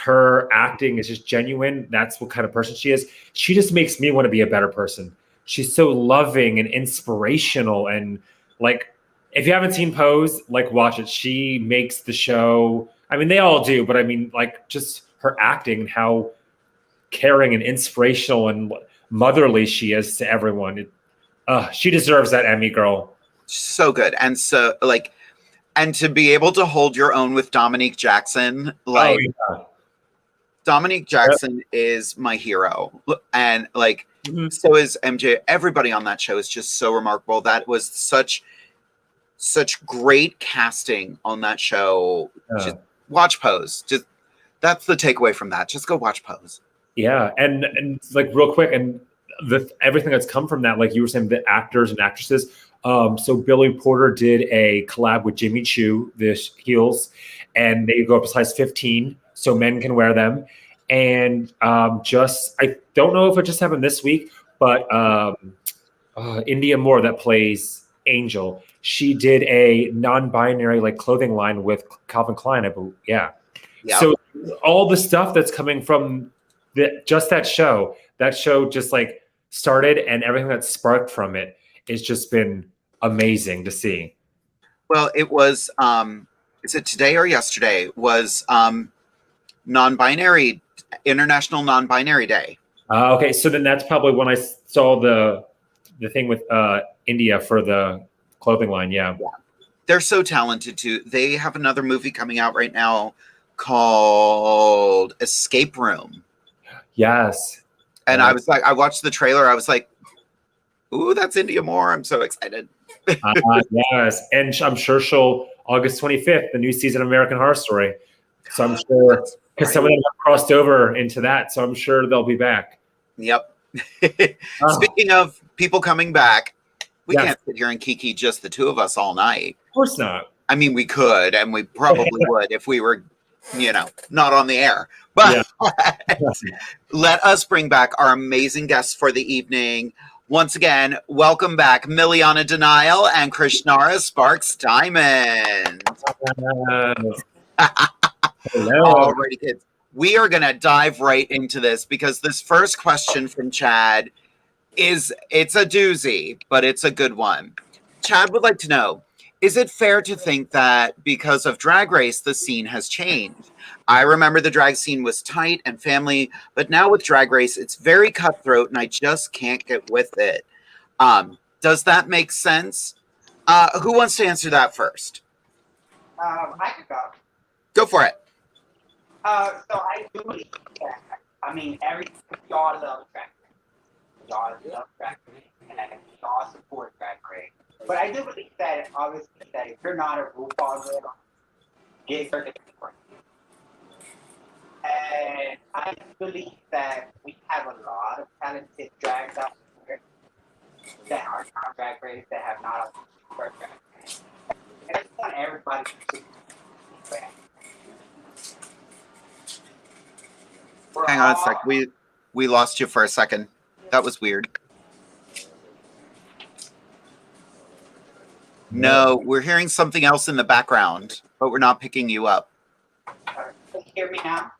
her acting is just genuine. That's what kind of person she is. She just makes me want to be a better person. She's so loving and inspirational. And like, if you haven't seen Pose, like watch it. She makes the show. I mean, they all do, but I mean, like just her acting, how caring and inspirational and motherly she is to everyone. She deserves that Emmy, girl. So good. And so like, and to be able to hold your own with Dominique Jackson, like Dominique Jackson is my hero. And like, so is MJ. Everybody on that show is just so remarkable. That was such great casting on that show. Just watch Pose. Just that's the takeaway from that. Just go watch Pose. Yeah. And like real quick, and everything that's come from that, like you were saying, the actors and actresses. So Billy Porter did a collab with Jimmy Choo, the heels, and they go up to size 15, so men can wear them. And I don't know if it just happened this week, but India Moore that plays Angel, she did a non-binary like clothing line with Calvin Klein, I believe. Yeah. Yep. So all the stuff that's coming from that show just like started, and everything that sparked from it has just been amazing to see. Well, it was is it today or yesterday was non-binary International Non-Binary Day. Okay, so then that's probably when I saw the thing with India for the clothing line. Yeah. They're so talented too. They have another movie coming out right now called Escape Room. Yes. And I was like, I watched the trailer. I was like, ooh, that's India Moore. I'm so excited. Yes. And I'm sure August 25th, the new season of American Horror Story. So I'm sure, because some of them have crossed over into that. So I'm sure they'll be back. Yep. Speaking of people coming back, we can't sit here and kiki just the two of us all night. Of course not. I mean, we could, and we probably would if we were, not on the air. But let us bring back our amazing guests for the evening. Once again, welcome back, MILIANA Denial and KRISHNARA Sparks Diamond. Hello. Alrighty, kids. We are going to dive right into this because this first question from Chad it's a doozy, but it's a good one. Chad would like to know, is it fair to think that because of Drag Race, the scene has changed? I remember the drag scene was tight and family, but now with Drag Race, it's very cutthroat and I just can't get with it. Does that make sense? Who wants to answer that first? I could go. Go for it. So I do believe that. I mean, y'all love Drag Race. Y'all love Drag Race. And y'all support Drag Race. But I do believe that, obviously, that if you're not a RuPaul girl, get certificate for it. And I believe that we have a lot of talented drags out there that are not Drag Race, that have not support Drag Race. And I just want everybody to Hang on a sec. We lost you for a second. That was weird. No, we're hearing something else in the background, but we're not picking you up. Can you hear me now?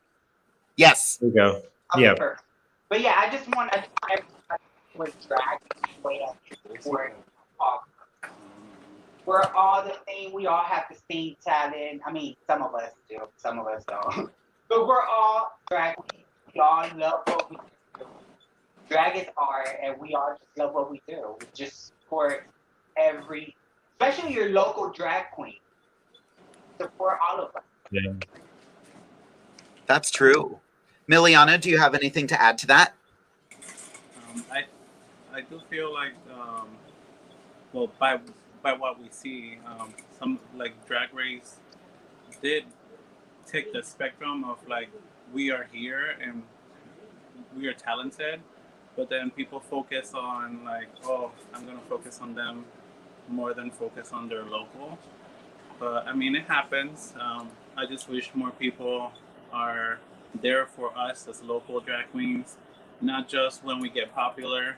Yes. There you go. Okay, Yeah. perfect. But yeah, I just want to everybody with drag way up for we're all the same. We all have the same talent. I mean, some of us do, some of us don't. But we're all drag. We all love what we do. Drag is art, and we all just love what we do. We just support especially your local drag queen. Support all of us. Yeah. That's true. MILIANA, do you have anything to add to that? I do feel like, well, by what we see, some like Drag Race did take the spectrum of like we are here and we are talented, but then people focus on like, oh, I'm gonna focus on them more than focus on their local. But I mean, it happens. I just wish more people are there for us as local drag queens, not just when we get popular,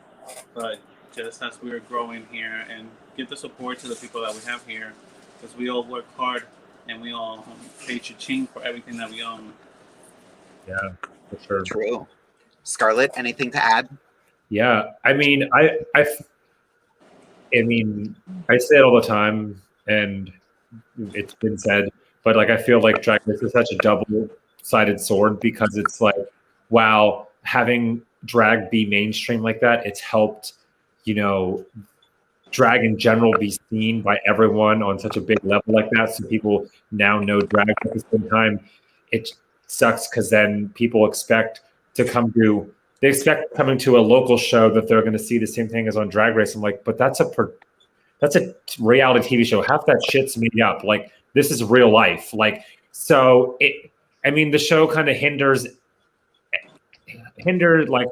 but just as we're growing here, and give the support to the people that we have here, because we all work hard and we all pay cha-ching for everything that we own. Yeah, for sure. True. Scarlett, anything to add? Yeah, I mean, I say it all the time, and it's been said, but like I feel like Drag Race is such a double-sided sword, because it's like, wow, having drag be mainstream like that, it's helped, you know, drag in general be seen by everyone on such a big level like that. So people now know drag. At the same time, it sucks because then people expect to come to, they expect coming to a local show that they're going to see the same thing as on Drag Race. I'm like, but that's a reality TV show. Half that shit's made up. Like, this is real life. Like, so the show kind of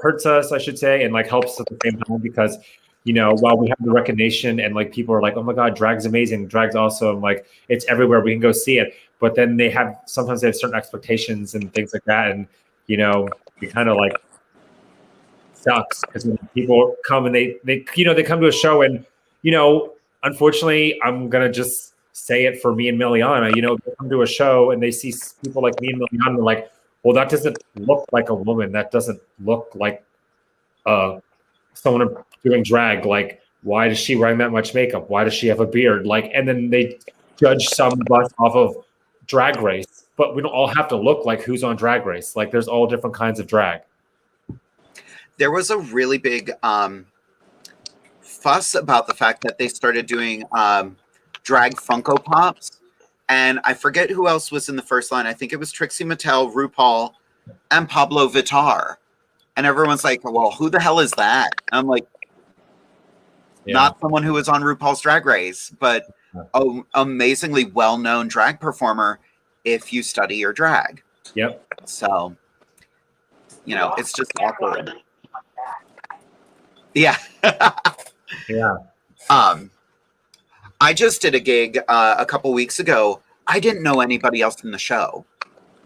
hurts us, I should say, and like helps at the same time, because, you know, while we have the recognition and like people are like, oh my God, drag's amazing, drag's awesome, like it's everywhere, we can go see it. But then sometimes they have certain expectations and things like that. And, you know, it kind of like sucks, because when people come and they come to a show, and, you know, unfortunately, I'm going to just say it for me and Miliana, you know, they come to a show and they see people like me and Miliana, and they're like, well, that doesn't look like a woman. That doesn't look like someone doing drag. Like, why is she wearing that much makeup? Why does she have a beard? Like, and then they judge some of us off of Drag Race, but we don't all have to look like who's on Drag Race. Like, there's all different kinds of drag. There was a really big fuss about the fact that they started doing drag Funko Pops. And I forget who else was in the first line. I think it was Trixie Mattel, RuPaul, and Pablo Vittar. And everyone's like, well, who the hell is that? And I'm like, not someone who was on RuPaul's Drag Race, but an amazingly well-known drag performer if you study your drag. Yep. So, you know, it's just awkward. Yeah. Yeah. I just did a gig a couple weeks ago. I didn't know anybody else in the show.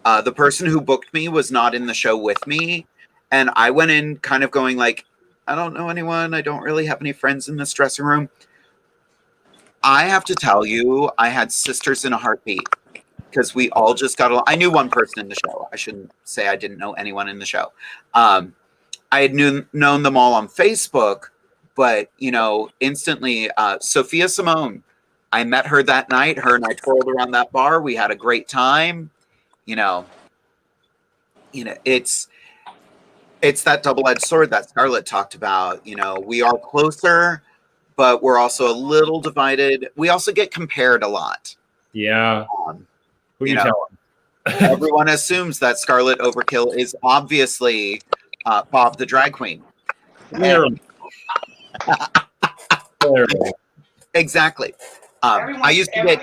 The person who booked me was not in the show with me. And I went in kind of going like, I don't know anyone. I don't really have any friends in this dressing room. I have to tell you, I had sisters in a heartbeat, because we all just got along. I knew one person in the show. I shouldn't say I didn't know anyone in the show. I had known them all on Facebook. But, you know, instantly, Sophia Simone, I met her that night. Her and I twirled around that bar. We had a great time. You know, it's that double-edged sword that Scarlett talked about. You know, we are closer, but we're also a little divided. We also get compared a lot. Yeah. Who you telling? Everyone assumes that Scarlet Overkill is obviously Bob the drag queen. Exactly. I used to get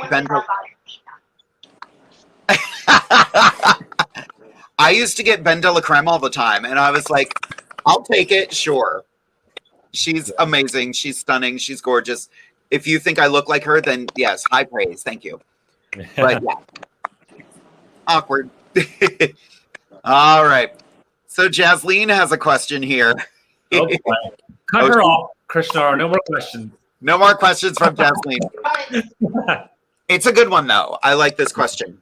Ben de la Creme all the time, and I was like, I'll take it, sure. She's amazing, she's stunning, she's gorgeous. If you think I look like her, then yes, high praise, thank you. But yeah, awkward. All right, so Jasleen has a question here. Okay. Cut her off, KRISHNARA. No more questions. No more questions from Jasleen. It's a good one, though. I like this question.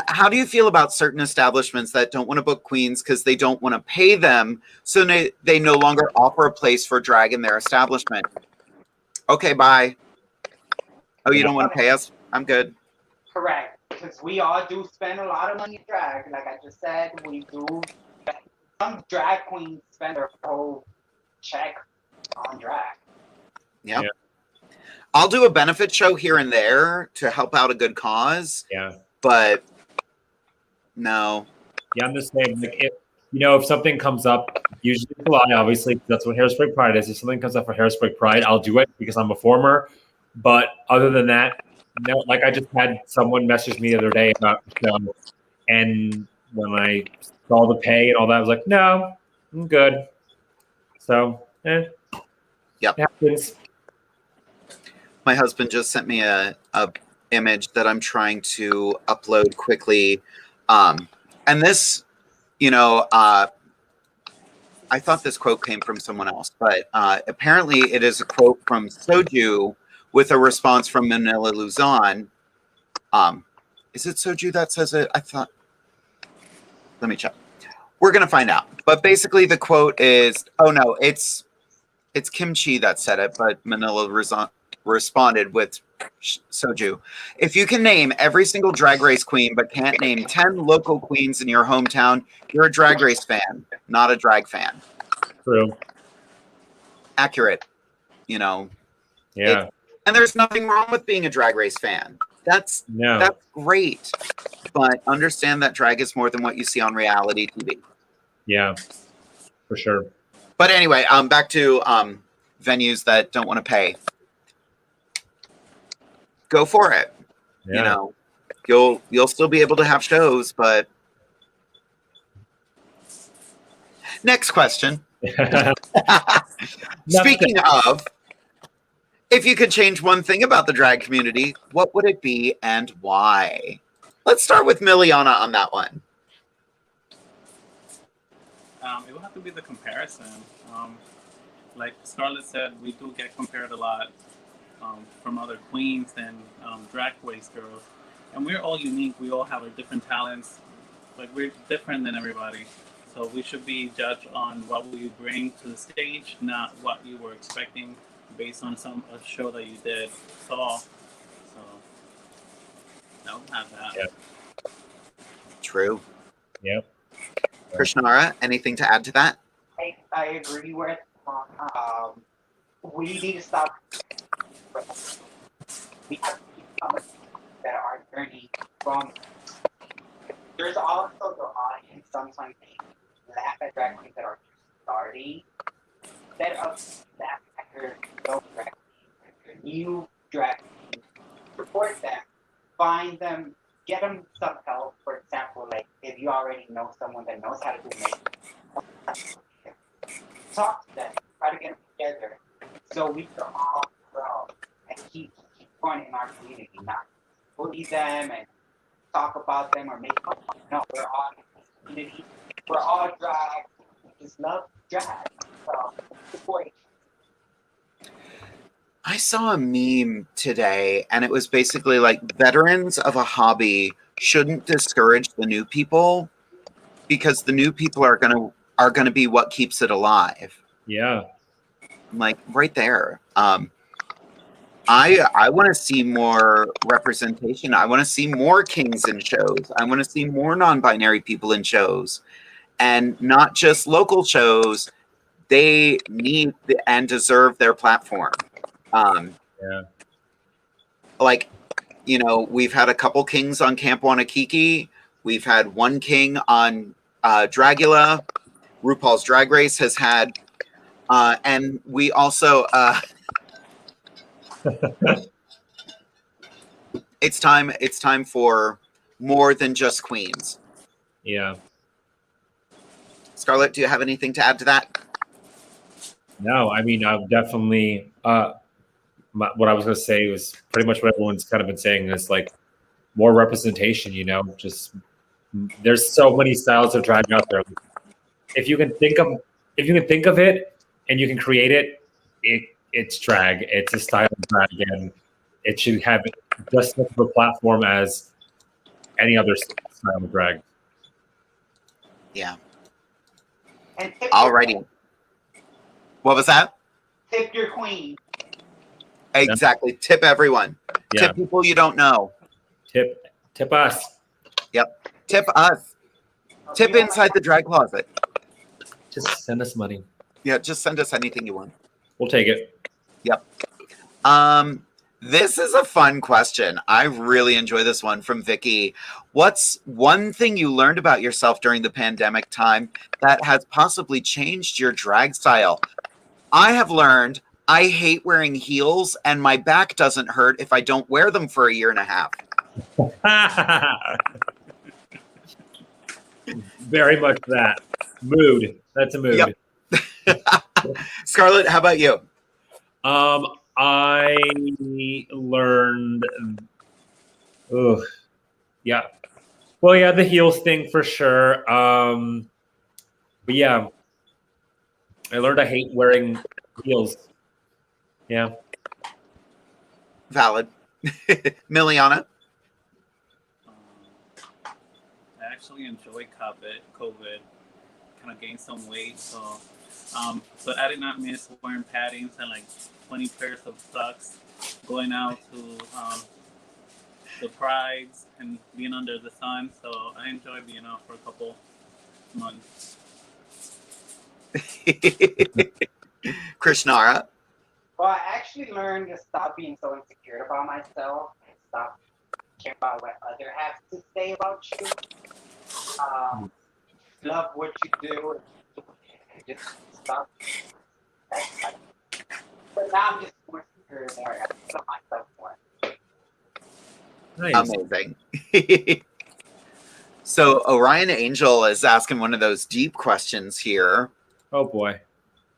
How do you feel about certain establishments that don't want to book queens because they don't want to pay them, so they no longer offer a place for drag in their establishment? Okay, bye. Oh, you don't want to pay us? I'm good. Correct. Because we all do spend a lot of money in drag. Like I just said, we do. Some drag queens spend their whole check on drag. Yep. Yeah. I'll do a benefit show here and there to help out a good cause. Yeah. But no. Yeah, I'm just saying, like, if something comes up, usually July, obviously, that's what Hairspray Pride is. If something comes up for Hairspray Pride, I'll do it because I'm a performer. But other than that, no. Like, I just had someone message me the other day about the show, and when I saw the pay and all that, I was like, no, I'm good. So, Yep. it happens. My husband just sent me a image that I'm trying to upload quickly. And this, I thought this quote came from someone else, but apparently it is a quote from Soju with a response from Manila Luzon. Is it Soju that says it? I thought. Let me check. We're going to find out. But basically the quote is, oh no, it's Kimchi that said it, but Manila responded with Soju. If you can name every single Drag Race queen but can't name 10 local queens in your hometown, you're a Drag Race fan, not a drag fan. True. Accurate. Yeah. And there's nothing wrong with being a Drag Race fan. That's great. But understand that drag is more than what you see on reality TV. Yeah, for sure. But anyway, back to venues that don't want to pay. Go for it. Yeah. You'll still be able to have shows, but next question. Speaking of, if you could change one thing about the drag community, what would it be and why? Let's start with MILIANA on that one. It will have to be the comparison. Like Scarlett said, we do get compared a lot from other queens and drag race girls. And we're all unique. We all have our different talents. Like, we're different than everybody. So we should be judged on what will you bring to the stage, not what you were expecting based on a show that you saw. So I don't have that. Yeah. True. Yep. KRISHNARA, anything to add to that? I agree with we need to stop. We have to keep coming that are journey from. There's also the audience sometimes they laugh at drag queens that are starting. Instead of laugh at her new drag queens, support them, find them, get them some help. For example, like if you already know someone that knows how to do makeup, talk to them, try to get them together, so we can all grow and keep going in our community, not bully them and talk about them or make fun of them. No, we're all in this community. We're all drag. We just love drag. So support each other. I saw a meme today, and it was basically like veterans of a hobby shouldn't discourage the new people because the new people are gonna be what keeps it alive. Yeah. Like right there. I want to see more representation. I want to see more kings in shows. I want to see more non-binary people in shows, and not just local shows. They need and deserve their platform. Yeah. Like, we've had a couple kings on Camp Wanakiki. We've had one king on Dragula. RuPaul's Drag Race has had, and we also. It's time for more than just queens. Yeah. Scarlett, do you have anything to add to that? No, I mean, I've definitely, what I was going to say was pretty much what everyone's kind of been saying is like more representation, just there's so many styles of drag out there. If you can think of it and you can create it, it's drag. It's a style of drag, and it should have just as much of a platform as any other style of drag. Yeah. And Alrighty. What was that? Tip your queen. Exactly. Tip everyone. Yeah. Tip people you don't know. Tip us. Yep. Tip us. Tip Inside the Drag Closet. Just send us money. Yeah, just send us anything you want. We'll take it. Yep. This is a fun question. I really enjoy this one from Vicky. What's one thing you learned about yourself during the pandemic time that has possibly changed your drag style? I have learned I hate wearing heels, and my back doesn't hurt if I don't wear them for a year and a half. Very much that. Mood. That's a mood. Yep. Scarlett, how about you? I learned, yeah. Well, yeah, the heels thing for sure. But yeah, I learned I hate wearing heels. Yeah. Valid. Miliana? I actually enjoy COVID. Kind of gained some weight, so but I did not miss wearing paddings and like 20 pairs of socks, going out to the prides and being under the sun. So I enjoy being out for a couple months. Krishnara? Well, I actually learned to stop being so insecure about myself and stop caring about what others have to say about you. Love what you do and just stop. But now I'm just more secure and more. I love myself more. Nice. Amazing. So Orion Angel is asking one of those deep questions here. Oh boy.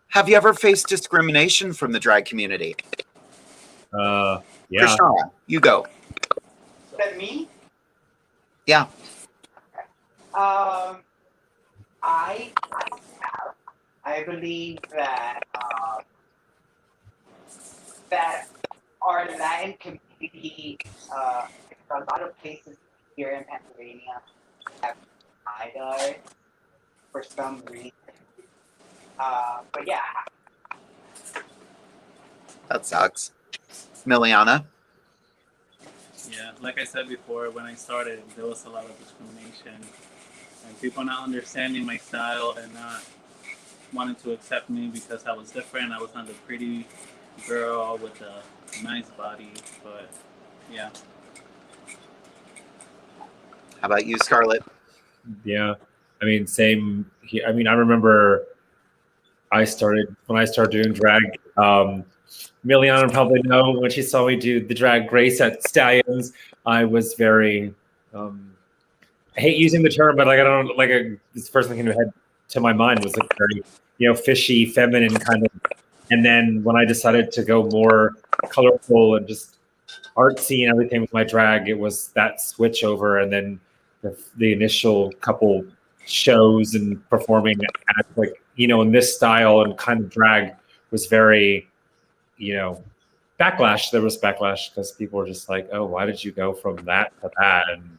Have you ever faced discrimination from the drag community? Yeah. Krishnara, you go. Is that me? Yeah. I believe that that our Latin community, a lot of places here in Pennsylvania have denied us for some reason. But yeah. That sucks. Miliana? Yeah, like I said before, when I started, there was a lot of discrimination and people not understanding my style and not wanting to accept me because I was different. I was not a pretty girl with a nice body, but yeah. How about you, Scarlett? Yeah. I mean, same here. I mean, I remember when I started doing drag, Miliana probably know when she saw me do the drag race at Stallions, I was very, I hate using the term, but like, I don't like this first thing that came to my mind was like very, fishy, feminine kind of. And then when I decided to go more colorful and just artsy and everything with my drag, it was that switch over. And then the initial couple shows and performing at like, in this style and kind of drag was very, backlash. There was backlash because people were just like, oh, why did you go from that to that? And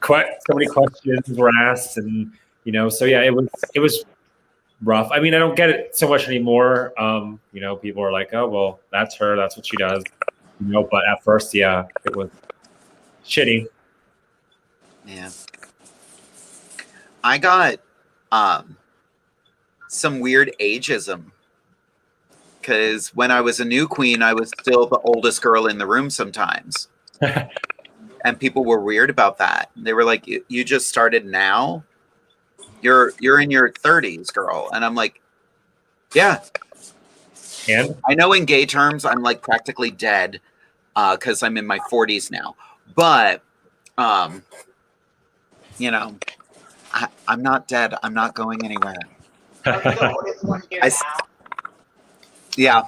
so many questions were asked, and so yeah, it was rough. I mean, I don't get it so much anymore. People are like, oh, well, that's her, that's what she does, but at first, yeah, it was shitty. Yeah. I got some weird ageism because when I was a new queen, I was still the oldest girl in the room sometimes. And people were weird about that. They were like, you just started now? You're in your 30s, girl. And I'm like, yeah. And I know in gay terms, I'm like practically dead because I'm in my 40s now. But, I'm not dead. I'm not going anywhere. Yeah.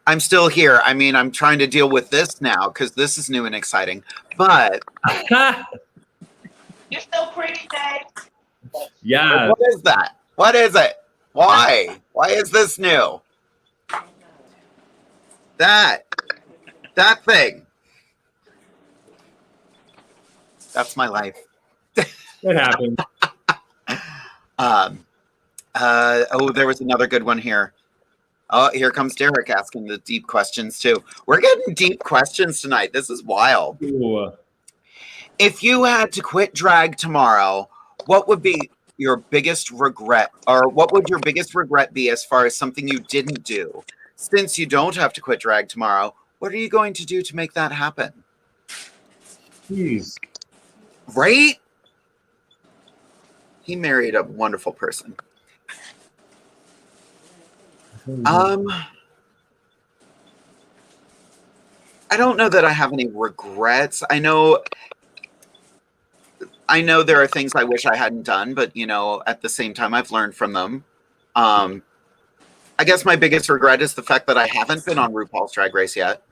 I'm still here. I mean, I'm trying to deal with this now because this is new and exciting. But You're still pretty, Dave. yeah. What is that? What is it? Why? Why is this new? That thing. That's my life. It happened. There was another good one here. Oh, here comes Derek asking the deep questions too. We're getting deep questions tonight. This is wild. Ooh. If you had to quit drag tomorrow, what would be your biggest regret, or what would your biggest regret be as far as something you didn't do? Since you don't have to quit drag tomorrow, what are you going to do to make that happen? Jeez. Right? He married a wonderful person. I don't know that I have any regrets. I know I know there are things I wish I hadn't done, but you know, at the same time, I've learned from them. I guess my biggest regret is the fact that I haven't been on RuPaul's Drag Race yet.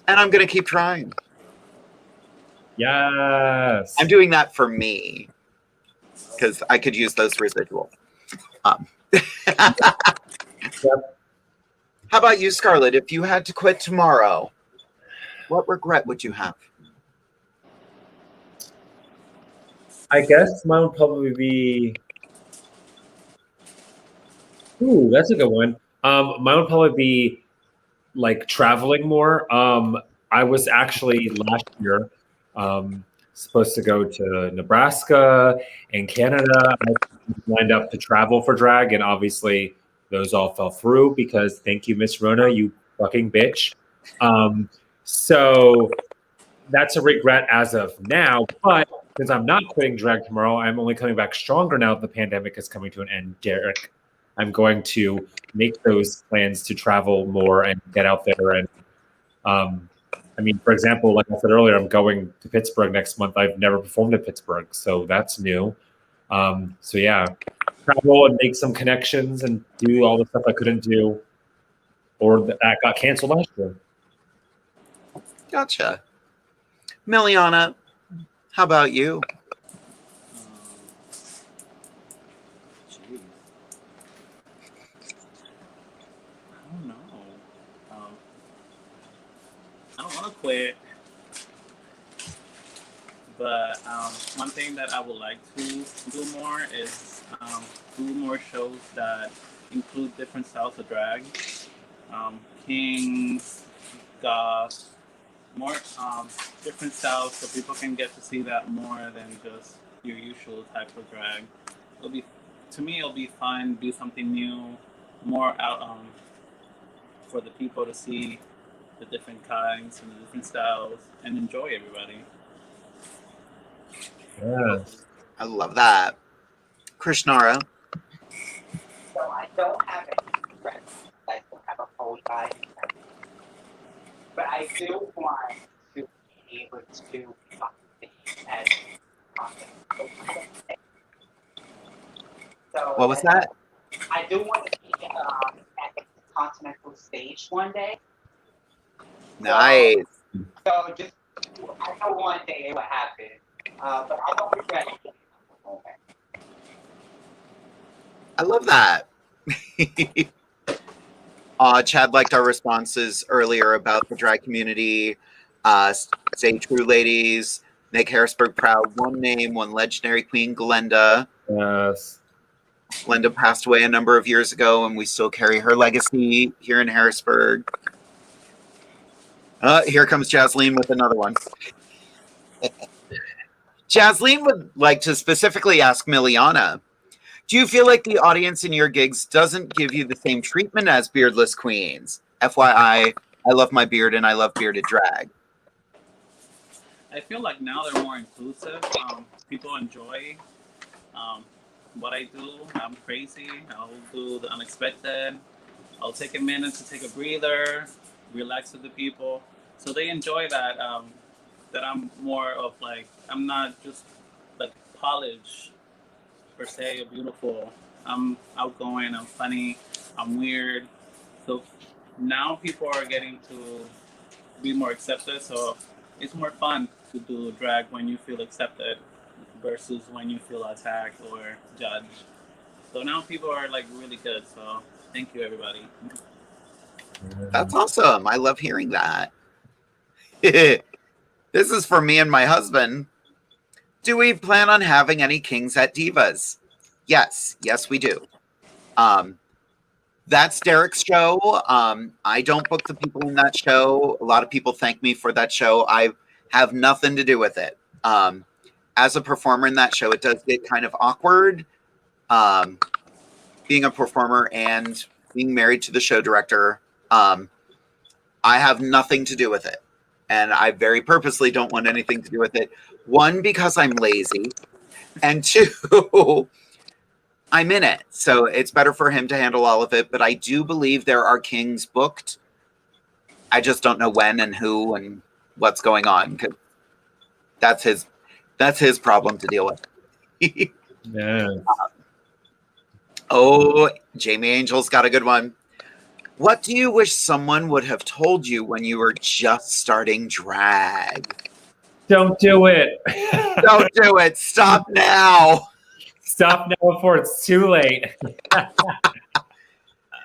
And I'm going to keep trying. Yes. I'm doing that for me because I could use those residuals. Yep. How about you, Scarlett? If you had to quit tomorrow, what regret would you have? I guess mine would probably be. Ooh, that's a good one. Mine would probably be like traveling more. I was actually last year supposed to go to Nebraska and Canada. I lined up to travel for drag, and obviously those all fell through because thank you, Miss Rona, you fucking bitch. So that's a regret as of now. But since I'm not quitting drag tomorrow, I'm only coming back stronger now that the pandemic is coming to an end, Derek. I'm going to make those plans to travel more and get out there. And I mean, for example, like I said earlier, I'm going to Pittsburgh next month. I've never performed in Pittsburgh, so that's new. So yeah, travel and make some connections and do all the stuff I couldn't do or that got canceled last year. Gotcha. MILIANA, how about you? I don't want to quit, but one thing that I would like to do more is do more shows that include different styles of drag, kings, goths, more different styles, so people can get to see that more than just your usual type of drag. To me, it'll be fun, do something new, more out for the people to see the different kinds and the different styles and enjoy everybody. Yes. I love that. KRISHNARA. So I don't have any regrets. I don't have a whole life. But I do want to be able to be as possible. So What was that? I do want to be at the continental stage one day. Nice. So just, I know one day it will happen, but I don't regret it at the moment. I love that. Chad liked our responses earlier about the drag community. Stay true, ladies. Make Harrisburg proud. One name, one legendary queen, Glenda. Yes. Glenda passed away a number of years ago, and we still carry her legacy here in Harrisburg. Here comes Jasleen with another one. Jasleen would like to specifically ask MILIANA, do you feel like the audience in your gigs doesn't give you the same treatment as beardless queens? FYI, I love my beard and I love bearded drag. I feel like now they're more inclusive. People enjoy what I do. I'm crazy. I'll do the unexpected. I'll take a minute to take a breather, relax with the people. So they enjoy that, that I'm more of like, I'm not just like polished per se or beautiful. I'm outgoing, I'm funny, I'm weird. So now people are getting to be more accepted. So it's more fun to do drag when you feel accepted versus when you feel attacked or judged. So now people are like really good. So thank you, everybody. That's awesome. I love hearing that. This is for me and my husband. Do we plan on having any kings at Divas? Yes. Yes, we do. That's Derek's show. I don't book the people in that show. A lot of people thank me for that show. I have nothing to do with it. As a performer in that show, it does get kind of awkward. Being a performer and being married to the show director, I have nothing to do with it. And I very purposely don't want anything to do with it. One, because I'm lazy. And two, I'm in it. So it's better for him to handle all of it. But I do believe there are kings booked. I just don't know when and who and what's going on. That's his problem to deal with. Yeah. Oh, Jamie Angel's got a good one. What do you wish someone would have told you when you were just starting drag? Don't do it. Don't do it. Stop now. Stop now before it's too late.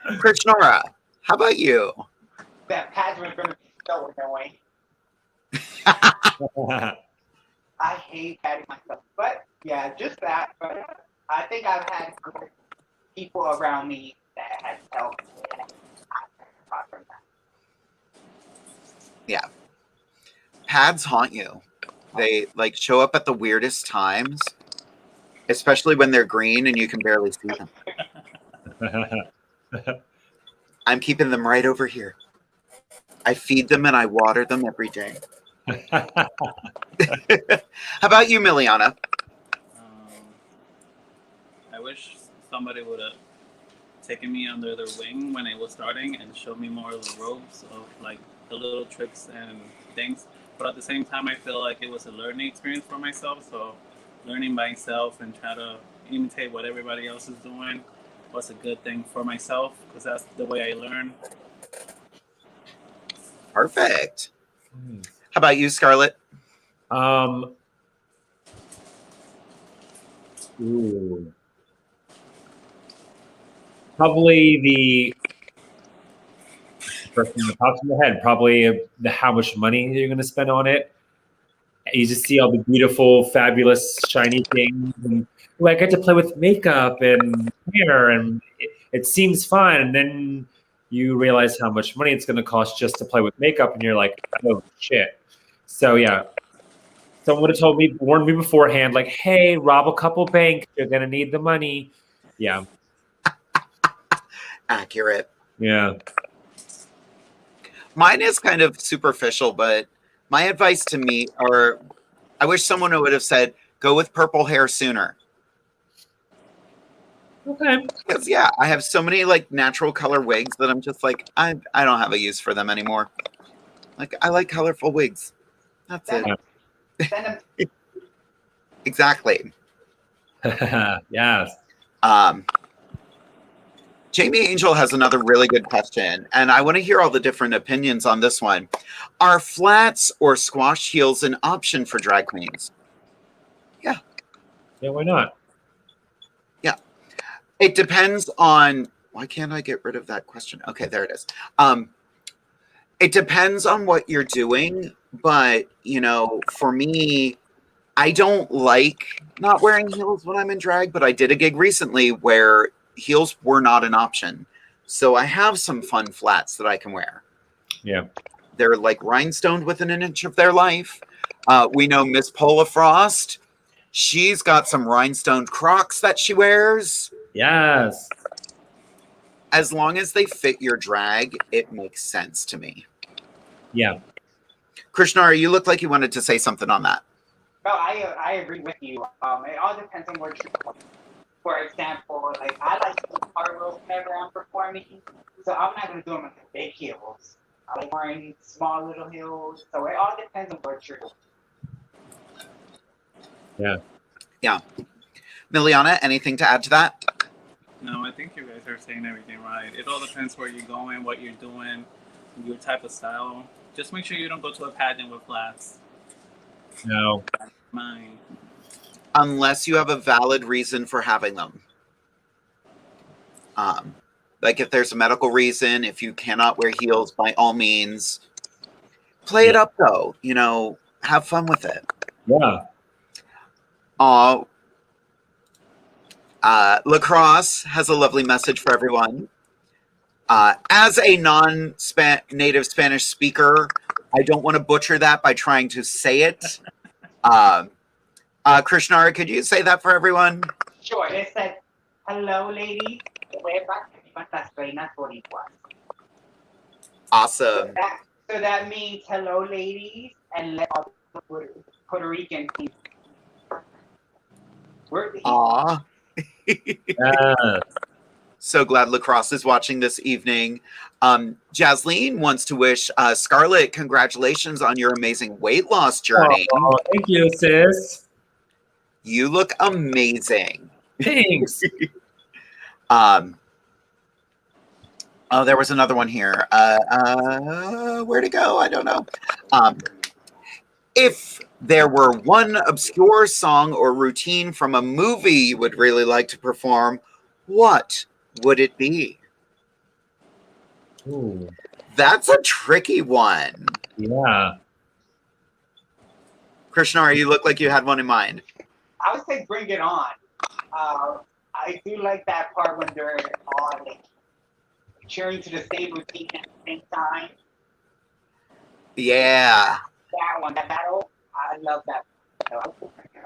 KRISHNARA, how about you? That pads was going to be so annoying. I hate padding myself. But, yeah, just that. But I think I've had good people around me that has helped me. Apart from that. Yeah. Pads haunt you. They like show up at the weirdest times, especially when they're green and you can barely see them. I'm keeping them right over here. I feed them and I water them every day. How about you, MILIANA? I wish somebody would have taken me under their wing when I was starting and showed me more of the ropes of like the little tricks and things. But at the same time, I feel like it was a learning experience for myself. So learning by myself and try to imitate what everybody else is doing was a good thing for myself because that's the way I learn. Perfect. How about you, Scarlett? Ooh. Probably the first thing that pops in my head, probably the how much money you're going to spend on it. You just see all the beautiful, fabulous, shiny things, and I get to play with makeup and hair, and it seems fun. And then you realize how much money it's going to cost just to play with makeup, and you're like, oh shit. So yeah, someone would have told me, warned me beforehand, like, hey, rob a couple banks, you're going to need the money. Yeah. Accurate. Yeah. Mine is kind of superficial, but my advice to me, or I wish someone would have said, go with purple hair sooner. Okay. Because yeah, I have so many like natural color wigs that I'm just like, I don't have a use for them anymore. Like I like colorful wigs. That's it. Exactly. Yes. Jamie Angel has another really good question, and I want to hear all the different opinions on this one. Are flats or squash heels an option for drag queens? Yeah. Yeah, why not? Yeah. It depends on, why can't I get rid of that question? Okay, there it is. It depends on what you're doing, but, you know, for me, I don't like not wearing heels when I'm in drag, but I did a gig recently where heels were not an option. So I have some fun flats that I can wear. Yeah. They're like rhinestoned within an inch of their life. We know Miss Paula Frost. She's got some rhinestoned Crocs that she wears. Yes. As long as they fit your drag, it makes sense to me. Yeah. KRISHNARA, you look like you wanted to say something on that. No, I agree with you. It all depends on what you're doing. For example, like I like to do cartwheels whenever I'm performing, so I'm not gonna do them with the big heels. I like wearing small little heels, so it all depends on what you're doing. Yeah. Yeah. MILIANA, anything to add to that? No, I think you guys are saying everything right. It all depends where you're going, what you're doing, your type of style. Just make sure you don't go to a pageant with flats. No. Mine. Unless you have a valid reason for having them. Like if there's a medical reason, if you cannot wear heels, by all means, play it up though. You know, have fun with it. Yeah. Lacrosse has a lovely message for everyone. As a non-native Spanish speaker, I don't want to butcher that by trying to say it. KRISHNARA, could you say that for everyone? Sure. It says, hello, ladies. Las reinas boricuas. Awesome. So that means hello, ladies, and let all the Puerto Rican people. We're the Aw. So glad Lacrosse is watching this evening. Jasleen wants to wish Scarlett congratulations on your amazing weight loss journey. Oh, thank you, sis. You look amazing. Thanks. Oh, there was another one here. Where'd it go? I don't know. If there were one obscure song or routine from a movie you would really like to perform, what would it be? Ooh. That's a tricky one. Yeah. Krishnara, you look like you had one in mind. I would say Bring It On. I do like that part when they're all like cheering to the same routine at the same time. Yeah. That one, that battle, I love that. So I would Bring It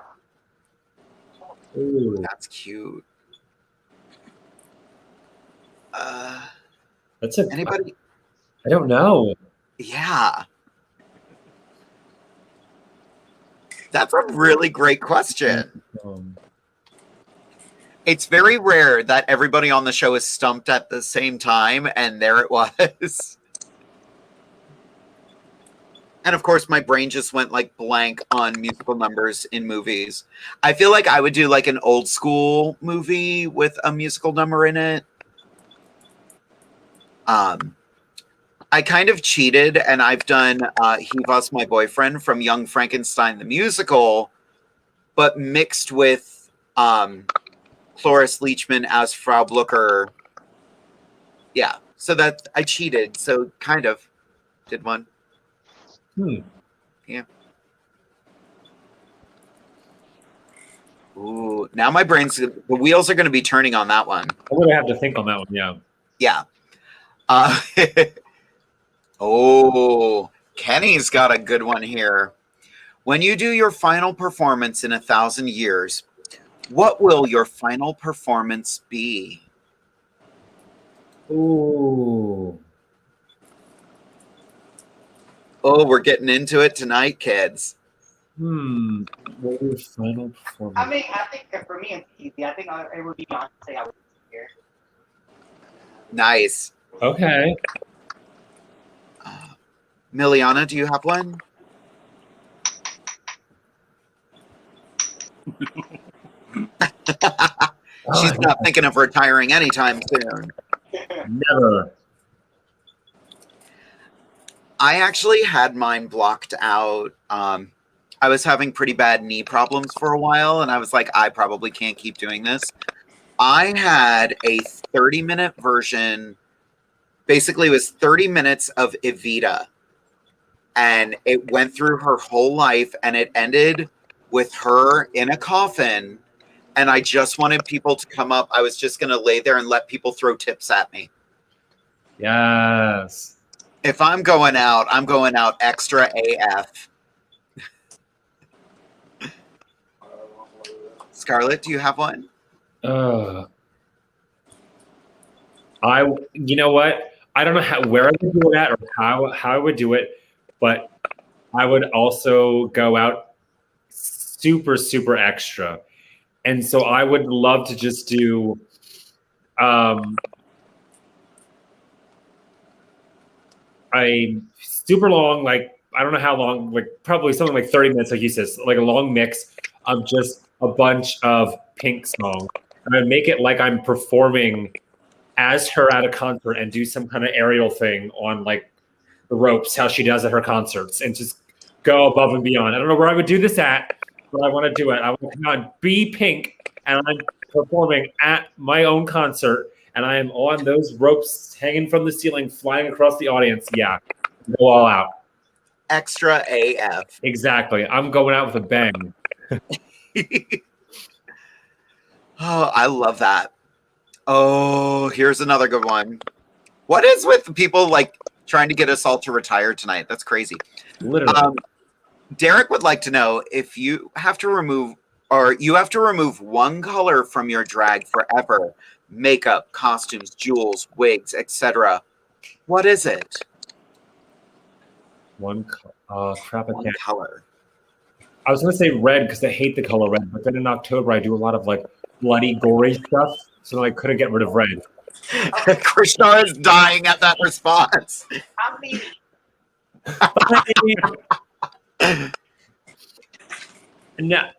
On. Ooh, that's cute. That's a anybody? I don't know. Yeah. That's a really great question. It's very rare that everybody on the show is stumped at the same time, and there it was. And of course, my brain just went like blank on musical numbers in movies. I feel like I would do like an old school movie with a musical number in it. I kind of cheated, and I've done He Was My Boyfriend from Young Frankenstein the musical, but mixed with Cloris Leachman as Frau Blucher. Yeah, so that I cheated, so kind of did one. Yeah. Ooh, now my brain's, the wheels are going to be turning on that one. I'm going to have to think on that one, yeah. Yeah. Oh, Kenny's got a good one here. When you do your final performance in 1,000 years, what will your final performance be? Ooh. Oh, we're getting into it tonight, kids. What was your final performance? I mean, I think for me it's easy. I think it would be Beyonce. I would here. Nice. Okay. Miliana, do you have one? She's not thinking of retiring anytime soon. Never. I actually had mine blocked out. I was having pretty bad knee problems for a while, and I was like, I probably can't keep doing this. I had a 30-minute version. Basically, it was 30 minutes of Evita. And it went through her whole life, and it ended with her in a coffin. And I just wanted people to come up. I was just going to lay there and let people throw tips at me. Yes. If I'm going out extra AF. Scarlett, do you have one? You know what? I don't know where I would do it at or how I would do it, but I would also go out super, super extra. And so I would love to just do a super long, like, I don't know how long, like probably something like 30 minutes, like you said, like a long mix of just a bunch of Pink songs. And I'd make it like I'm performing as her at a concert and do some kind of aerial thing on like the ropes, how she does at her concerts, and just go above and beyond. I don't know where I would do this at, but I want to do it. I want to come on, be Pink, and I'm performing at my own concert, and I am on those ropes hanging from the ceiling, flying across the audience. Yeah, go all out. Extra AF. Exactly. I'm going out with a bang. Oh, I love that. Oh, here's another good one. What is with people like trying to get us all to retire tonight? That's crazy. Literally. Derek would like to know if you have to remove one color from your drag forever. Makeup, costumes, jewels, wigs, etc. What is it? One color. I was going to say red because I hate the color red, but then in October I do a lot of like bloody, gory stuff, so I couldn't get rid of red. Krishnara is dying at that response. I'm leaving. No,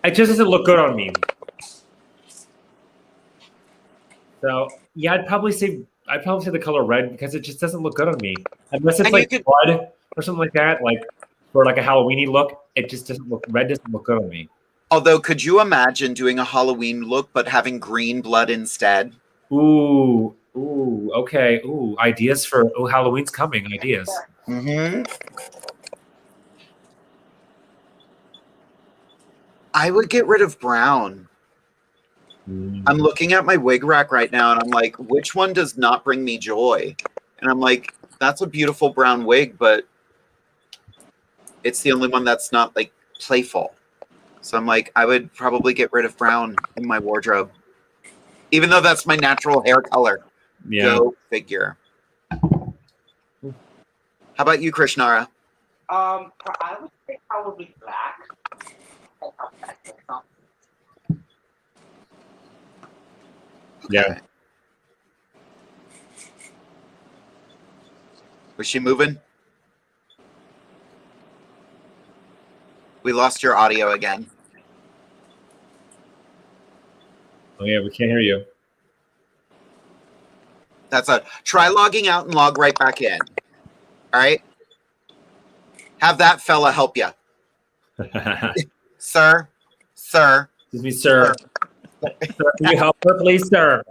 it just doesn't look good on me. So yeah, I'd probably say the color red because it just doesn't look good on me. Unless it's like blood or something like that, like for like a Halloweeny look, it just doesn't look good on me. Although, could you imagine doing a Halloween look but having green blood instead? Ooh, okay. Ooh, ideas for Halloween's coming. Ideas. Mm-hmm. I would get rid of brown. I'm looking at my wig rack right now and I'm like, which one does not bring me joy? And I'm like, that's a beautiful brown wig, but it's the only one that's not like playful. So I'm like, I would probably get rid of brown in my wardrobe, even though that's my natural hair color. Yeah. Go figure. How about you, Krishnara? I would say probably black. Yeah. Was she moving? We lost your audio again. Oh yeah, we can't hear you. Try logging out and log right back in. All right. Have that fella help you. Sir. Excuse me, sir. Sir, can you help her, please, sir?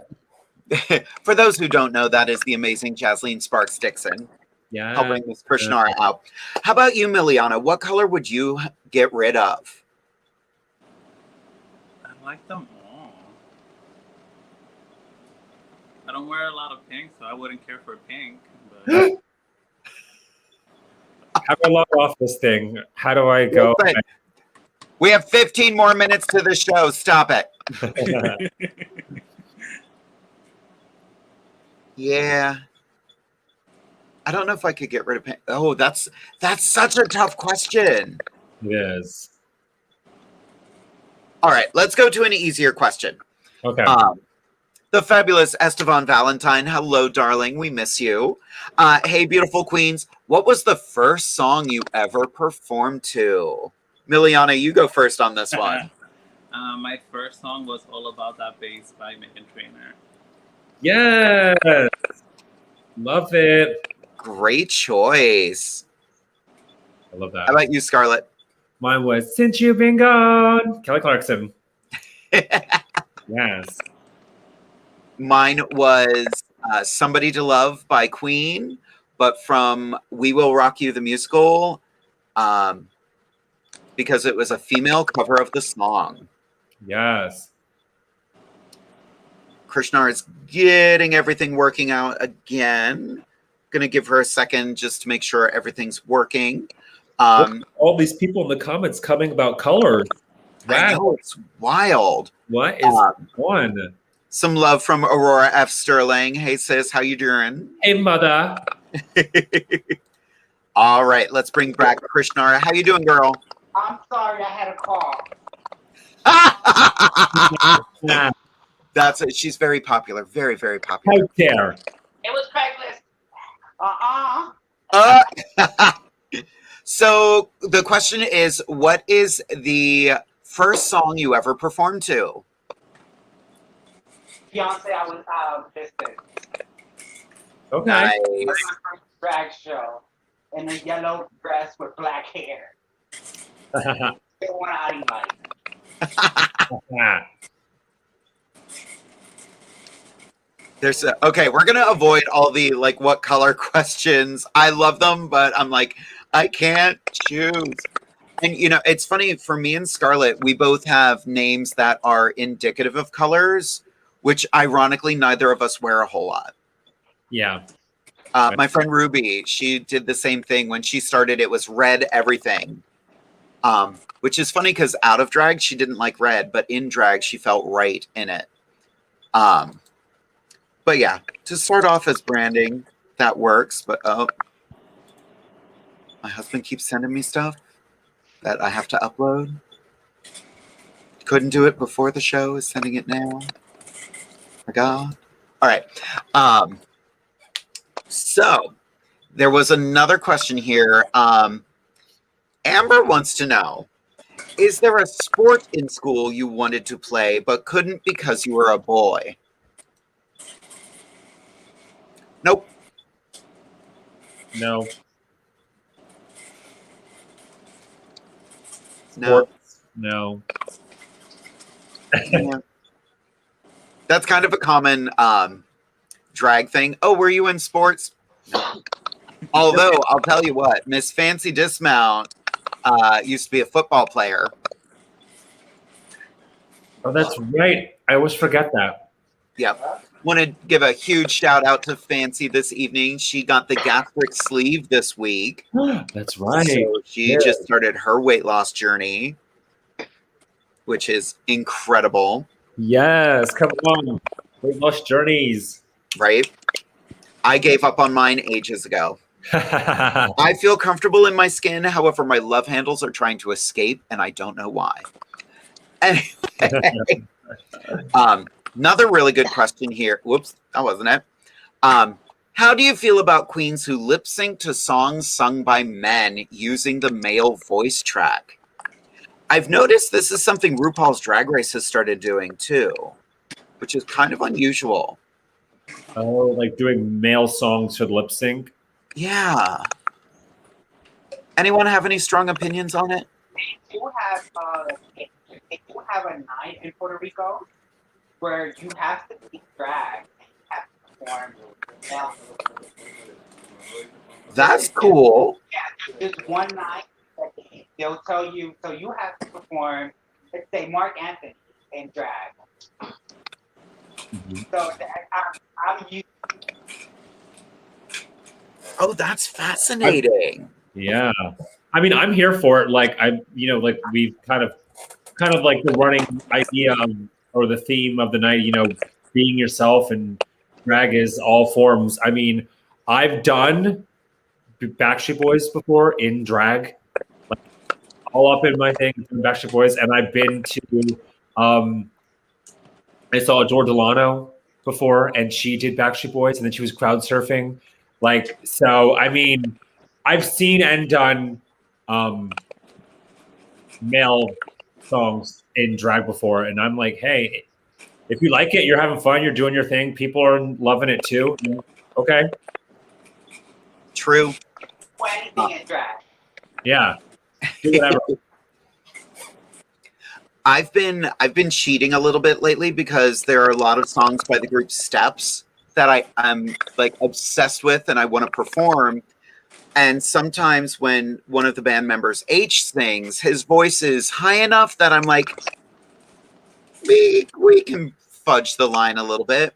For those who don't know, that is the amazing Jasleen Sparks Dixon. Yeah. Helping this Krishnara out. How about you, Miliana? What color would you get rid of? I like them all. I don't wear a lot of pink, so I wouldn't care for pink. But... How do I log off this thing? How do I go? We have 15 more minutes to the show. Stop it. Yeah. I don't know if I could get rid of pink. Oh, that's such a tough question. It is. All right, let's go to an easier question. Okay. The fabulous Estevan Valentine. Hello, darling. We miss you. Hey, beautiful queens. What was the first song you ever performed to? Miliana, you go first on this one. My first song was All About That Bass by Meghan Trainor. Yes. Love it. Great choice. I love that. How about you, Scarlett? Mine was Since You've Been Gone, Kelly Clarkson. Yes. Mine was Somebody to Love by Queen, but from We Will Rock You the Musical, because it was a female cover of the song. Yes. Krishnara is getting everything working out again. Going to give her a second just to make sure everything's working. All these people in the comments coming about colors. Wow. I know, it's wild. What is going on? Some love from Aurora F. Sterling. Hey, sis, how you doing? Hey, mother. All right, let's bring back Krishnara. How you doing, girl? I'm sorry, I had a call. That's it. She's very popular. Very, very popular. How dare. It was Craigslist. So the question is, what is the first song you ever performed to? Beyonce, I was Distance. Okay. Nice. It was my first drag show in a yellow dress with black hair. They want anybody. Okay, we're gonna avoid all the like what color questions. I love them, but I'm like, I can't choose. And you know, it's funny for me and Scarlett, we both have names that are indicative of colors, which ironically neither of us wear a whole lot. Yeah. My friend Ruby, she did the same thing. When she started, it was red everything. Which is funny because out of drag, she didn't like red, but in drag, she felt right in it. But yeah, to start off as branding, that works. But my husband keeps sending me stuff that I have to upload. Couldn't do it before the show, is sending it now. My God. All right. So there was another question here. Amber wants to know, is there a sport in school you wanted to play but couldn't because you were a boy? Nope. No. No. Sports? No. Yeah. That's kind of a common drag thing. Oh, were you in sports? No. Although, I'll tell you what, Miss Fancy Dismount used to be a football player. Oh, that's right. I always forget that. Yep. Want to give a huge shout out to Fancy this evening. She got the gastric sleeve this week. That's right. So she just started her weight loss journey, which is incredible. Yes, come on. Weight loss journeys. Right? I gave up on mine ages ago. I feel comfortable in my skin. However, my love handles are trying to escape, and I don't know why. Anyway, another really good question here. Whoops, that wasn't it. How do you feel about queens who lip sync to songs sung by men using the male voice track? I've noticed this is something RuPaul's Drag Race has started doing too, which is kind of unusual. Oh, like doing male songs for lip sync? Yeah. Anyone have any strong opinions on it? They do have a night in Puerto Rico where you have to be drag and you have to perform. That's cool. Yeah, just one night. They'll tell you, so you have to perform, let's say, Mark Anthony in drag. So I'm used. Oh, that's fascinating. Yeah. I mean, I'm here for it. Like, like we've kind of like the running idea or the theme of the night, being yourself, and drag is all forms. I mean, I've done Backstreet Boys before in drag, like all up in my thing, Backstreet Boys. And I've been to, I saw Adore Delano before, and she did Backstreet Boys, and then she was crowd surfing. Like, so, I mean, I've seen and done male songs in drag before, and I'm like, hey, if you like it, you're having fun, you're doing your thing, people are loving it too. Okay. True. Anything in drag. Yeah. Do whatever. I've been cheating a little bit lately because there are a lot of songs by the group Steps that I'm like obsessed with and I want to perform. And sometimes when one of the band members H sings, his voice is high enough that I'm like, we can fudge the line a little bit.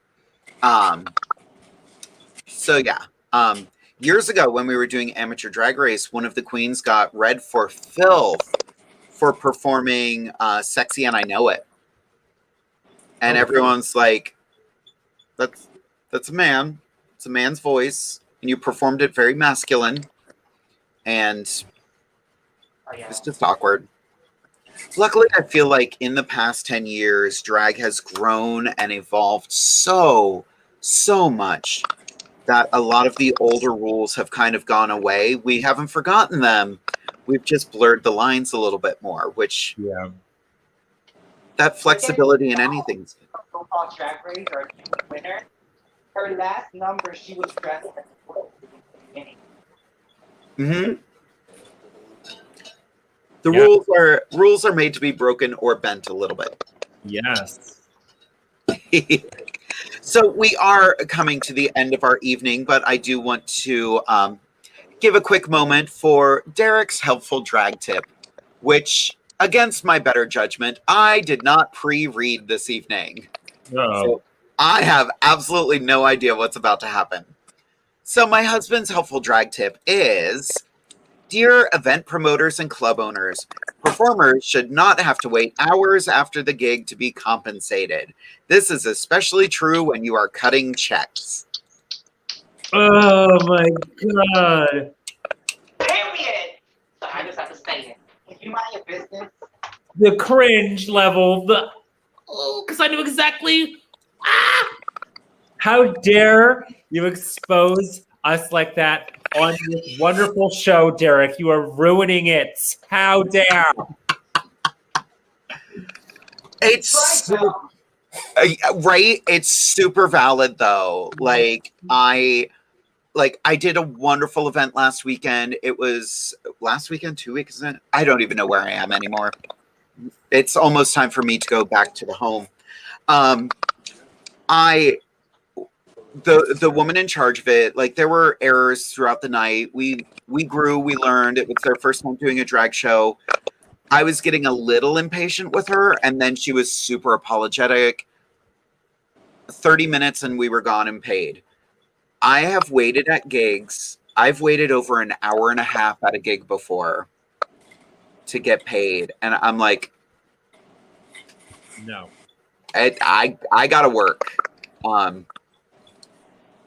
So yeah. Years ago when we were doing Amateur Drag Race, one of the queens got read for filth for performing Sexy and I Know It. And everyone's like, that's a man. It's a man's voice. And you performed it very masculine. And it's just awkward. Luckily, I feel like in the past 10 years, drag has grown and evolved so much that a lot of the older rules have kind of gone away. We haven't forgotten them. We've just blurred the lines a little bit more, which that flexibility in anything. RuPaul's Drag Race or winner. Her last number, she was dressed as mm-hmm. The rules are made to be broken or bent a little bit. Yes. So we are coming to the end of our evening, but I do want to give a quick moment for Derek's helpful drag tip, which, against my better judgment, I did not pre-read this evening. So I have absolutely no idea what's about to happen. So my husband's helpful drag tip is, dear event promoters and club owners, performers should not have to wait hours after the gig to be compensated. This is especially true when you are cutting checks. Oh my God. Period. So I just have to say it. If you mind your business. The cringe level, because I knew exactly. How dare you expose us like that on this wonderful show, Derek? You are ruining it. How dare? It's right. It's super valid though. I did a wonderful event last weekend. It was last weekend, 2 weeks, isn't it? I don't even know where I am anymore. It's almost time for me to go back to the home. The woman in charge of it, like there were errors throughout the night. We grew, we learned. It was their first time doing a drag show. I was getting a little impatient with her, and then she was super apologetic. 30 minutes and we were gone and paid. I have waited at gigs. I've waited over an hour and a half at a gig before to get paid. And I'm like, no, I gotta work.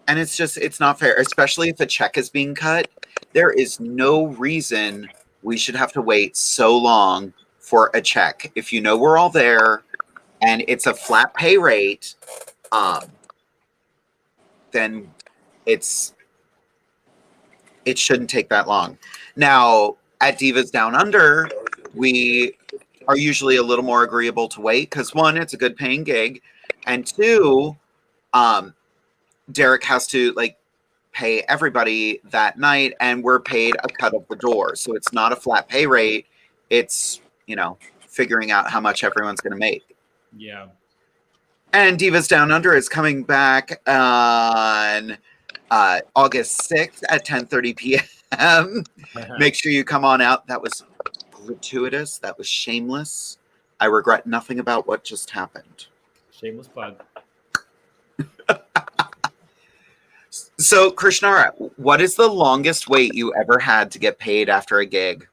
And it's not fair, especially if a check is being cut. There is no reason we should have to wait so long for a check. If you know we're all there and it's a flat pay rate, then it shouldn't take that long. Now, at Divas Down Under, we are usually a little more agreeable to wait because one, it's a good paying gig, and two, Derek has to pay everybody that night, and we're paid a cut of the door, so it's not a flat pay rate. It's figuring out how much everyone's going to make. Yeah. And Divas Down Under is coming back on August 6th at 10:30 p.m. Make sure you come on out. That was gratuitous. That was shameless. I regret nothing about what just happened. Shameless plug. So, Krishnara, what is the longest wait you ever had to get paid after a gig?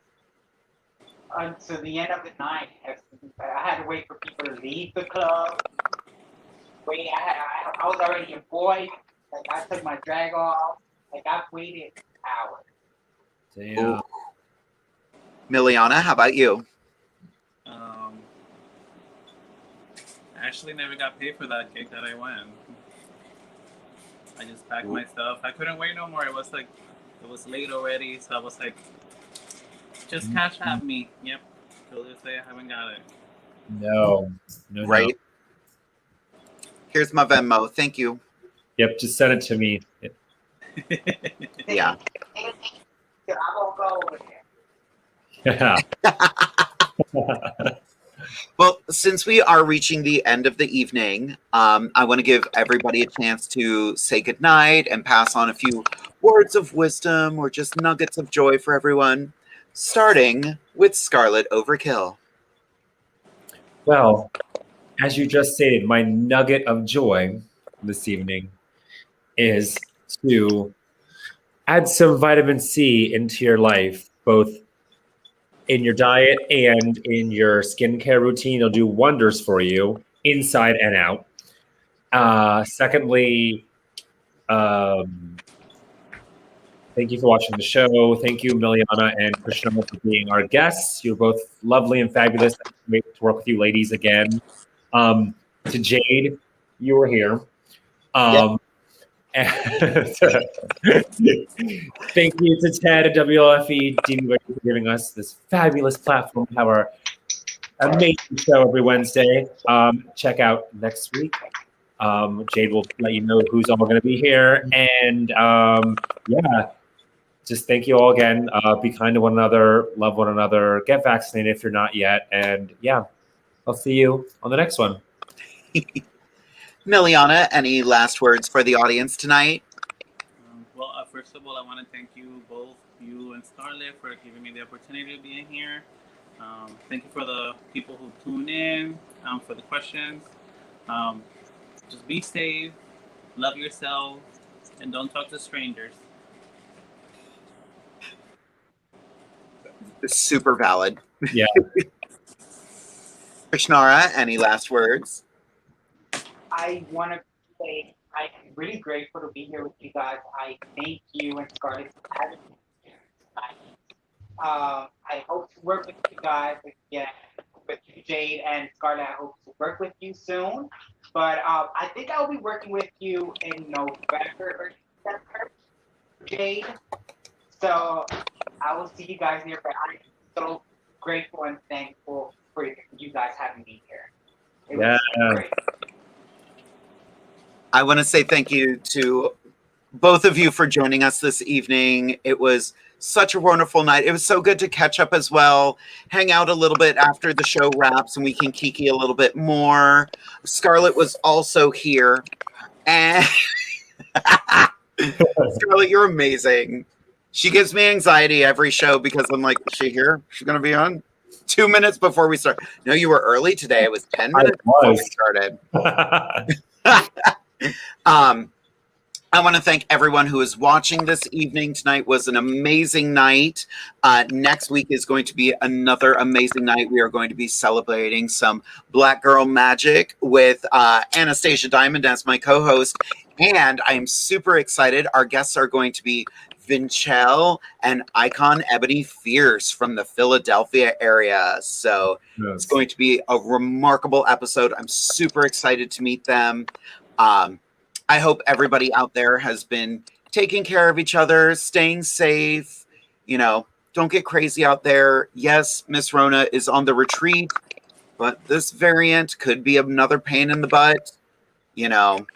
Until the end of the night. I had to wait for people to leave the club. I was already employed. I took my drag off. I've waited hours. Damn. MILIANA, how about you? I actually never got paid for that gig that I went. I just packed my stuff. I couldn't wait no more. It was late already, so I was like, just cash at me. Yep. Till this day, I haven't got it. No. Right. Here's my Venmo. Thank you. Yep, just send it to me. Yeah. I won't go over there. Yeah. Well, since we are reaching the end of the evening, I want to give everybody a chance to say goodnight and pass on a few words of wisdom or just nuggets of joy for everyone, starting with Skarlet Overkill. Well, as you just stated, my nugget of joy this evening is to add some vitamin C into your life, both in your diet and in your skincare routine. It'll do wonders for you inside and out. Secondly, thank you for watching the show. Thank you, MILIANA and KRISHNARA, for being our guests. You're both lovely and fabulous. Great to work with you ladies again. To Jade, you were here. Yep. And thank you to Ted at WLFE Diva for giving us this fabulous platform to have our amazing show every Wednesday. Check out next week. Jade will let you know who's all going to be here. And yeah, just thank you all again. Be kind to one another, love one another, get vaccinated if you're not yet. And yeah, I'll see you on the next one. MILIANA, any last words for the audience tonight? First of all, I want to thank you both, you and Skarlet, for giving me the opportunity to be in here. Thank you for the people who tune in, for the questions. Just be safe, love yourself, and don't talk to strangers. Super valid. Yeah. KRISHNARA, any last words? I want to say I am really grateful to be here with you guys. I thank you and Skarlet for having me here tonight. I hope to work with you guys again, with you, Jade and Skarlet. I hope to work with you soon. But I think I'll be working with you in November or December, Jade. So I will see you guys here. But I'm so grateful and thankful for you guys having me here. It was great. I want to say thank you to both of you for joining us this evening. It was such a wonderful night. It was so good to catch up as well, hang out a little bit after the show wraps, and we can kiki a little bit more. Scarlett was also here. And Scarlett, you're amazing. She gives me anxiety every show because I'm like, is she here? She's going to be on 2 minutes before we start. No, you were early today. It was 10 minutes before we started. I want to thank everyone who is watching this evening. Tonight was an amazing night. Next week is going to be another amazing night. We are going to be celebrating some Black Girl Magic with Anastasia Diamond as my co-host. And I am super excited. Our guests are going to be Vinchelle and Icon Ebony Fierce from the Philadelphia area. So it's going to be a remarkable episode. I'm super excited to meet them. I hope everybody out there has been taking care of each other, staying safe. You know, don't get crazy out there. Yes, Miss Rona is on the retreat, but this variant could be another pain in the butt. You know,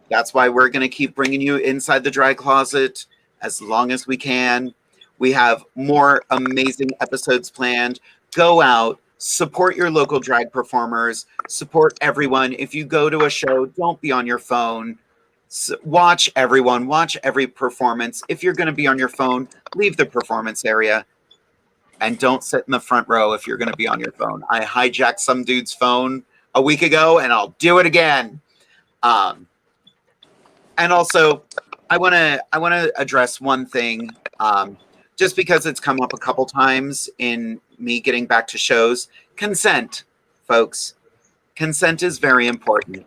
that's why we're going to keep bringing you Inside the Drag Closet as long as we can. We have more amazing episodes planned. Go out, support your local drag performers, support everyone. If you go to a show, don't be on your phone. Watch everyone, watch every performance. If you're going to be on your phone, leave the performance area and don't sit in the front row if you're going to be on your phone. I hijacked some dude's phone a week ago and I'll do it again. And also I want to address one thing, just because it's come up a couple times in me getting back to shows. Consent, folks. Consent is very important.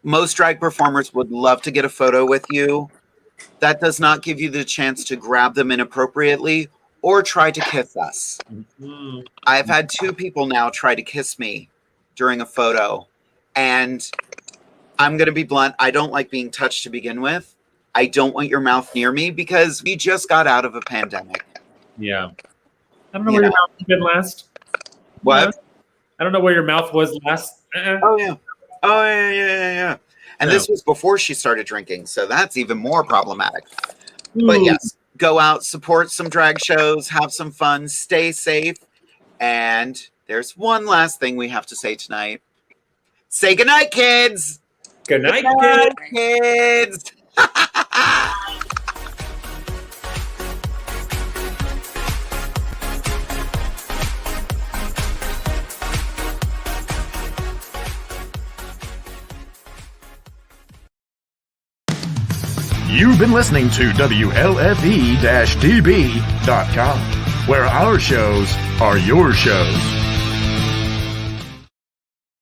Most drag performers would love to get a photo with you. That does not give you the chance to grab them inappropriately or try to kiss us. Mm-hmm. I've had 2 people now try to kiss me during a photo. And I'm going to be blunt. I don't like being touched to begin with. I don't want your mouth near me because we just got out of a pandemic. Yeah. I don't know where your mouth has been last. What? I don't know where your mouth was last. Oh, yeah. Oh, yeah. And this was before she started drinking, so that's even more problematic. But yes, go out, support some drag shows, have some fun, stay safe. And there's one last thing we have to say tonight. Say goodnight, kids! Good night, kids! You've been listening to WLFE-DB.com, where our shows are your shows.